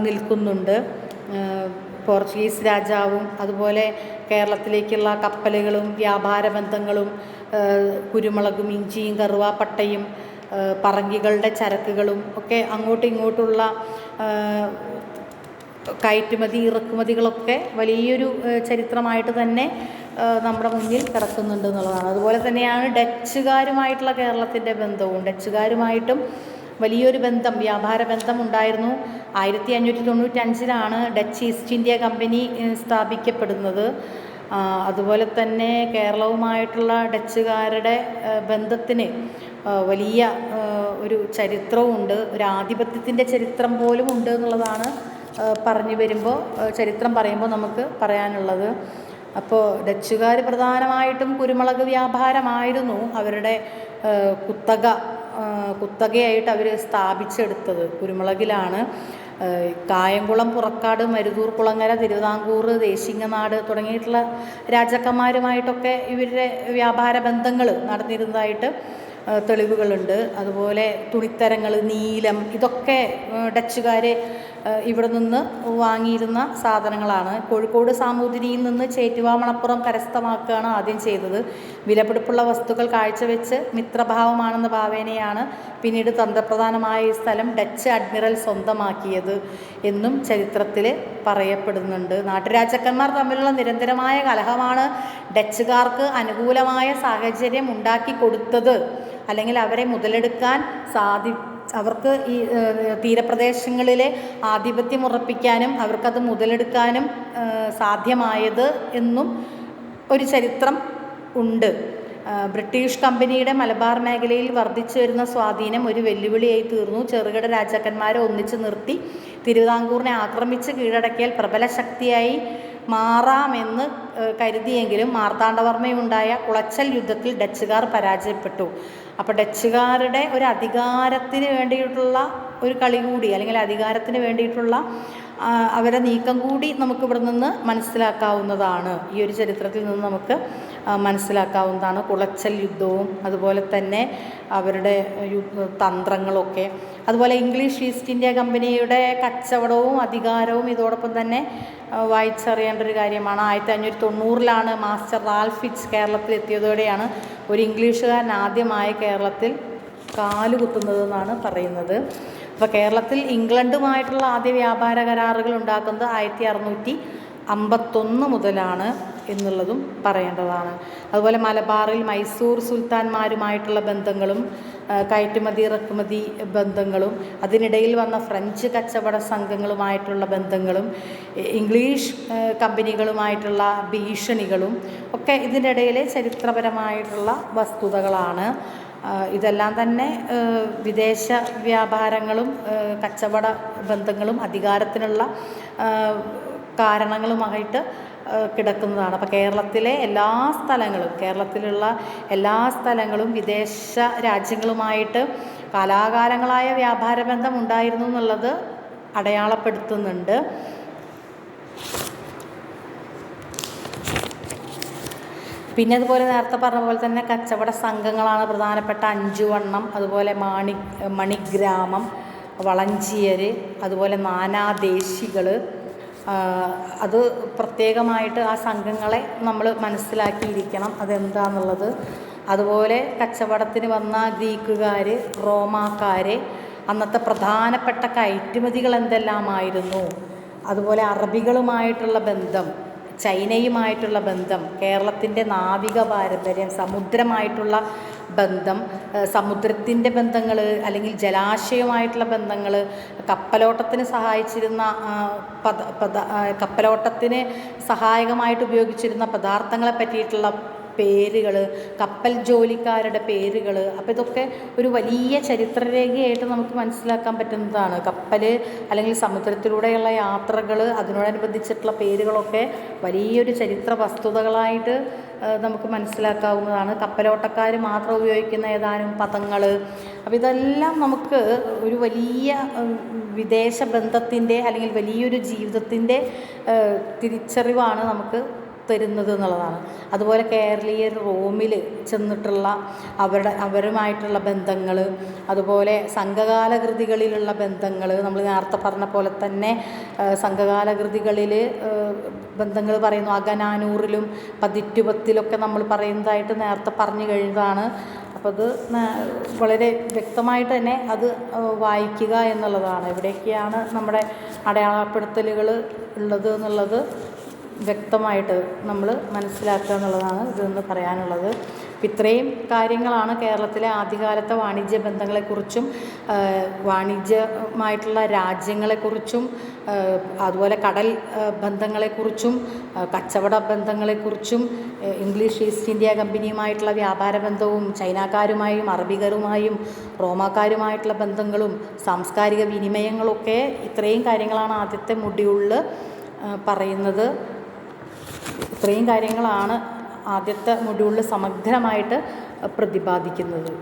നിൽക്കുന്നുണ്ട്. പോർച്ചുഗീസ് രാജാവും അതുപോലെ കേരളത്തിലേക്കുള്ള കപ്പലുകളും വ്യാപാര ബന്ധങ്ങളും കുരുമുളകും ഇഞ്ചിയും കറുവാപ്പട്ടയും പറങ്കികളുടെ ചരക്കുകളും ഒക്കെ അങ്ങോട്ടും ഇങ്ങോട്ടുള്ള കയറ്റുമതി ഇറക്കുമതികളൊക്കെ വലിയൊരു ചരിത്രമായിട്ട് തന്നെ നമ്മുടെ മുന്നിൽ കിടക്കുന്നുണ്ട് എന്നുള്ളതാണ്. അതുപോലെ തന്നെയാണ് ഡച്ചുകാരുമായിട്ടുള്ള കേരളത്തിൻ്റെ ബന്ധവും. ഡച്ചുകാരുമായിട്ടും വലിയൊരു ബന്ധം, വ്യാപാര ബന്ധം ഉണ്ടായിരുന്നു. 1595 ഡച്ച് ഈസ്റ്റ് ഇന്ത്യ കമ്പനി സ്ഥാപിക്കപ്പെടുന്നത്. അതുപോലെ തന്നെ കേരളവുമായിട്ടുള്ള ഡച്ചുകാരുടെ ബന്ധത്തിന് വലിയ ഒരു ചരിത്രവുമുണ്ട്, ഒരു ആധിപത്യത്തിൻ്റെ ചരിത്രം പോലും ഉണ്ട് എന്നുള്ളതാണ് പറഞ്ഞു വരുമ്പോൾ, ചരിത്രം പറയുമ്പോൾ നമുക്ക് പറയാനുള്ളത്. അപ്പോൾ ഡച്ചുകാർ പ്രധാനമായിട്ടും കുരുമുളക് വ്യാപാരമായിരുന്നു അവരുടെ കുത്തകയായിട്ട് അവർ സ്ഥാപിച്ചെടുത്തത്. കുരുമുളകിലാണ്. കായംകുളം, പുറക്കാട്, മരുതൂർ, കുളങ്ങര, തിരുവിതാംകൂർ, ദേശിങ്ങനാട് തുടങ്ങിയിട്ടുള്ള രാജാക്കന്മാരുമായിട്ടൊക്കെ ഇവരുടെ വ്യാപാര ബന്ധങ്ങൾ നടന്നിരുന്നതായിട്ട് തെളിവുകളുണ്ട്. അതുപോലെ തുണിത്തരങ്ങൾ, നീലം, ഇതൊക്കെ ഡച്ചുകാർ ഇവിടെ നിന്ന് വാങ്ങിയിരുന്ന സാധനങ്ങളാണ്. കോഴിക്കോട് സാമൂതിരിയിൽ നിന്ന് ചേറ്റുവ, മണപ്പുറം കരസ്ഥമാക്കുകയാണ് ആദ്യം ചെയ്തത്. വിലപിടിപ്പുള്ള വസ്തുക്കൾ കാഴ്ചവെച്ച് മിത്രഭാവമാണെന്ന ഭാവേനയാണ് പിന്നീട് തന്ത്രപ്രധാനമായ ഈ സ്ഥലം ഡച്ച് അഡ്മിറൽ സ്വന്തമാക്കിയത് എന്നും ചരിത്രത്തിൽ പറയപ്പെടുന്നുണ്ട്. നാട്ടുരാജാക്കന്മാർ തമ്മിലുള്ള നിരന്തരമായ കലഹമാണ് ഡച്ചുകാർക്ക് അനുകൂലമായ സാഹചര്യം ഉണ്ടാക്കി കൊടുത്തത്. അല്ലെങ്കിൽ അവരെ മുതലെടുക്കാൻ അവർക്ക് ഈ തീരപ്രദേശങ്ങളിലെ ആധിപത്യം ഉറപ്പിക്കാനും അവർക്കത് മുതലെടുക്കാനും സാധ്യമായത് എന്നും ഒരു ചരിത്രം ഉണ്ട്. ബ്രിട്ടീഷ് കമ്പനിയുടെ മലബാർ മേഖലയിൽ വർദ്ധിച്ചു വരുന്ന സ്വാധീനം ഒരു വെല്ലുവിളിയായി തീർന്നു. ചെറുകിട രാജാക്കന്മാരെ ഒന്നിച്ചു നിർത്തി തിരുവിതാംകൂറിനെ ആക്രമിച്ച് കീഴടക്കിയാൽ പ്രബല ശക്തിയായി മാറാമെന്ന് കരുതിയെങ്കിലും മാർത്താണ്ഡവർമ്മയുണ്ടായ കുളച്ചൽ യുദ്ധത്തിൽ ഡച്ചുകാർ പരാജയപ്പെട്ടു. അപ്പോൾ ഡച്ചുകാരുടെ ഒരു അധികാരത്തിന് വേണ്ടിയിട്ടുള്ള ഒരു കളി കൂടി, അല്ലെങ്കിൽ അധികാരത്തിന് വേണ്ടിയിട്ടുള്ള അവരെ നീക്കം കൂടി നമുക്കിവിടെ നിന്ന് മനസ്സിലാക്കാവുന്നതാണ്. ഈ ഒരു ചരിത്രത്തിൽ നിന്ന് നമുക്ക് മനസ്സിലാക്കാവുന്നതാണ് കുളച്ചൽ യുദ്ധവും അതുപോലെ തന്നെ അവരുടെ തന്ത്രങ്ങളൊക്കെ. അതുപോലെ ഇംഗ്ലീഷ് ഈസ്റ്റ് ഇന്ത്യ കമ്പനിയുടെ കച്ചവടവും അധികാരവും ഇതോടൊപ്പം തന്നെ വായിച്ചറിയേണ്ട ഒരു കാര്യമാണ്. 1590 മാസ്റ്റർ റാൽഫ് ഫിച്ച് കേരളത്തിൽ എത്തിയതോടെയാണ് ഒരു ഇംഗ്ലീഷുകാരൻ ആദ്യമായി കേരളത്തിൽ കാലുകുത്തുന്നതെന്നാണ് പറയുന്നത്. അപ്പോൾ കേരളത്തിൽ ഇംഗ്ലണ്ടുമായിട്ടുള്ള ആദ്യ വ്യാപാര കരാറുകൾ ഉണ്ടാക്കുന്നത് 1651 മുതലാണ് എന്നുള്ളതും പറയേണ്ടതാണ്. അതുപോലെ മലബാറിൽ മൈസൂർ സുൽത്താൻമാരുമായിട്ടുള്ള ബന്ധങ്ങളും കയറ്റുമതി ഇറക്കുമതി ബന്ധങ്ങളും അതിനിടയിൽ വന്ന ഫ്രഞ്ച് കച്ചവട സംഘങ്ങളുമായിട്ടുള്ള ബന്ധങ്ങളും ഇംഗ്ലീഷ് കമ്പനികളുമായിട്ടുള്ള ഭീഷണികളും ഒക്കെ ഇതിൻ്റെ ഇടയിലെ ചരിത്രപരമായിട്ടുള്ള വസ്തുതകളാണ്. ഇതെല്ലാം തന്നെ വിദേശ വ്യാപാരങ്ങളും കച്ചവട ബന്ധങ്ങളും അധികാരത്തിനുള്ള കാരണങ്ങളുമായിട്ട് കിടക്കുന്നതാണ്. അപ്പോൾ കേരളത്തിലുള്ള എല്ലാ സ്ഥലങ്ങളും വിദേശ രാജ്യങ്ങളുമായിട്ട് കാലാകാലങ്ങളായ വ്യാപാര ബന്ധം ഉണ്ടായിരുന്നു എന്നുള്ളത് അടയാളപ്പെടുത്തുന്നുണ്ട്. പിന്നെ അതുപോലെ നേരത്തെ പറഞ്ഞ പോലെ തന്നെ കച്ചവട സംഘങ്ങളാണ് പ്രധാനപ്പെട്ട 5 വണ്ണം, അതുപോലെ മണിഗ്രാമം, വളഞ്ചിയർ, അതുപോലെ നാനാദേശികൾ. അത് പ്രത്യേകമായിട്ട് ആ സംഘങ്ങളെ നമ്മൾ മനസ്സിലാക്കിയിരിക്കണം അതെന്താണെന്നുള്ളത്. അതുപോലെ കച്ചവടത്തിന് വന്ന ഗ്രീക്കുകാർ, റോമാക്കാർ, അന്നത്തെ പ്രധാനപ്പെട്ട കയറ്റുമതികൾ എന്തെല്ലാമായിരുന്നു, അതുപോലെ അറബികളുമായിട്ടുള്ള ബന്ധം, ചൈനയുമായിട്ടുള്ള ബന്ധം, കേരളത്തിൻ്റെ നാവിക പാരമ്പര്യം, സമുദ്രമായിട്ടുള്ള ബന്ധം, സമുദ്രത്തിൻ്റെ ബന്ധങ്ങൾ അല്ലെങ്കിൽ ജലാശയമായിട്ടുള്ള ബന്ധങ്ങൾ, കപ്പലോട്ടത്തിന് സഹായിച്ചിരുന്ന കപ്പലോട്ടത്തിന് സഹായകമായിട്ട് ഉപയോഗിച്ചിരുന്ന പദാർത്ഥങ്ങളെ പറ്റിയിട്ടുള്ള പേരുകൾ, കപ്പൽ ജോലിക്കാരുടെ പേരുകൾ. അപ്പോൾ ഇതൊക്കെ ഒരു വലിയ ചരിത്രരേഖയായിട്ട് നമുക്ക് മനസ്സിലാക്കാൻ പറ്റുന്നതാണ്. കപ്പൽ അല്ലെങ്കിൽ സമുദ്രത്തിലൂടെയുള്ള യാത്രകൾ, അതിനോടനുബന്ധിച്ചിട്ടുള്ള പേരുകളൊക്കെ വലിയൊരു ചരിത്ര വസ്തുതകളായിട്ട് നമുക്ക് മനസ്സിലാക്കാവുന്നതാണ്. കപ്പലോട്ടക്കാർ മാത്രം ഉപയോഗിക്കുന്ന ഏതാനും പദങ്ങൾ. അപ്പോൾ ഇതെല്ലാം നമുക്ക് ഒരു വലിയ വിദേശ ബന്ധത്തിൻ്റെ അല്ലെങ്കിൽ വലിയൊരു ജീവിതത്തിൻ്റെ തിരിച്ചറിവാണ് നമുക്ക് തരുന്നത് എന്നുള്ളതാണ്. അതുപോലെ കേരളീയർ റോമിൽ ചെന്നിട്ടുള്ള അവരുമായിട്ടുള്ള ബന്ധങ്ങൾ, അതുപോലെ സംഘകാല കൃതികളിലുള്ള ബന്ധങ്ങൾ, നമ്മൾ നേരത്തെ പറഞ്ഞ പോലെ തന്നെ സംഘകാല കൃതികളിൽ ബന്ധങ്ങൾ പറയുന്നു. അകനാനൂറിലും പതിറ്റുപത്തിലൊക്കെ നമ്മൾ പറയുന്നതായിട്ട് നേരത്തെ പറഞ്ഞു കഴിഞ്ഞതാണ്. അപ്പോൾ അത് വളരെ വ്യക്തമായിട്ട് തന്നെ അത് വായിക്കുക എന്നുള്ളതാണ്. എവിടെയൊക്കെയാണ് നമ്മുടെ അടയാളപ്പെടുത്തലുകൾ ഉള്ളത് എന്നുള്ളത് വ്യക്തമായിട്ട് നമ്മൾ മനസ്സിലാക്കുക എന്നുള്ളതാണ് ഇതെന്ന് പറയാനുള്ളത്. ഇത്രയും കാര്യങ്ങളാണ് കേരളത്തിലെ ആദ്യകാലത്തെ വാണിജ്യ ബന്ധങ്ങളെക്കുറിച്ചും വാണിജ്യമായിട്ടുള്ള രാജ്യങ്ങളെക്കുറിച്ചും അതുപോലെ കടൽ ബന്ധങ്ങളെക്കുറിച്ചും കച്ചവട ബന്ധങ്ങളെക്കുറിച്ചും ഇംഗ്ലീഷ് ഈസ്റ്റ് ഇന്ത്യ കമ്പനിയുമായിട്ടുള്ള വ്യാപാര ബന്ധവും ചൈനക്കാരുമായും അറബികരുമായും റോമാക്കാരുമായിട്ടുള്ള ബന്ധങ്ങളും സാംസ്കാരിക വിനിമയങ്ങളൊക്കെ ഇത്രയും കാര്യങ്ങളാണ് ആദ്യത്തെ മൊഡ്യൂളിൽ പറയുന്നത്. ഇത്രയും കാര്യങ്ങളാണ് ആദ്യത്തെ മൊഡ്യൂളിൽ സമഗ്രമായിട്ട് പ്രതിപാദിക്കുന്നത്.